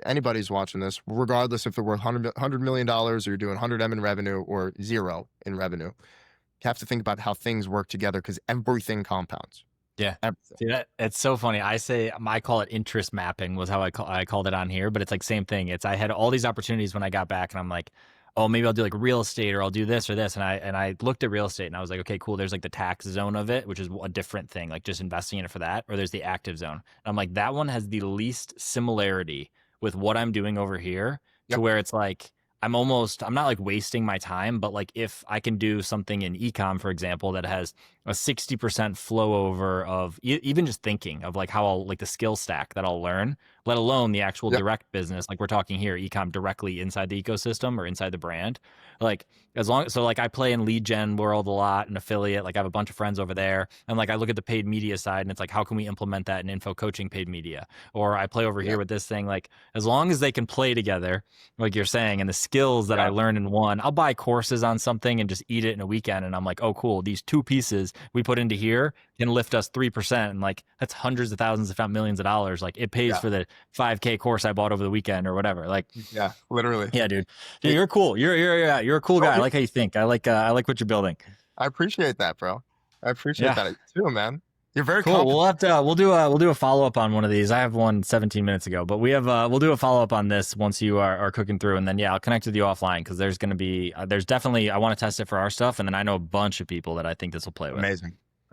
anybody's watching this, regardless if they're worth $100 million or you're doing 100M in revenue or 0 in revenue, you have to think about how things work together because everything compounds. Yeah. See, it's so funny. I call it interest mapping was how I called it on here, but it's like same thing. I had all these opportunities when I got back and I'm like, oh, maybe I'll do like real estate or I'll do this or this. And I looked at real estate and I was like, okay, cool. There's like the tax zone of it, which is a different thing, like just investing in it for that. Or there's the active zone. And I'm like, that one has the least similarity with what I'm doing over here to where it's like, I'm not like wasting my time, but like if I can do something in ecom, for example, that has a 60% flow over of even just thinking of like how I'll like the skill stack that I'll learn, let alone the actual direct business. Like we're talking here, ecom directly inside the ecosystem or inside the brand. Like so like I play in lead gen world a lot and affiliate, like I have a bunch of friends over there. And like I look at the paid media side and it's like, how can we implement that in info coaching paid media? Or I play over here with this thing, like as long as they can play together, like you're saying, and the skills that I learn in one, I'll buy courses on something and just eat it in a weekend. And I'm like, oh, cool. These two pieces we put into here can lift us 3%. And like, that's hundreds of thousands, if not millions of dollars. Like it pays for the 5K course I bought over the weekend or whatever. Like, yeah, literally. Yeah, dude. You're cool. You're a cool guy. I like how you think. I like what you're building. I appreciate that, bro. I appreciate that too, man. You're very cool. We'll do a follow up on one of these. I have one 17 minutes ago, but we'll do a follow up on this once you are cooking through, and then I'll connect with you offline because there's going to be there's definitely I want to test it for our stuff, and then I know a bunch of people that I think this will play with.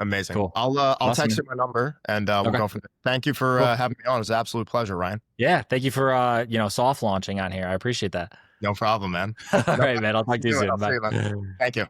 Amazing. Cool. I'll text you my number and we'll go from there. Thank you for having me on. It was an absolute pleasure, Ryan. Yeah, thank you for soft launching on here. I appreciate that. No problem, man. All right, man. I'll talk to you soon. Bye. Thank you.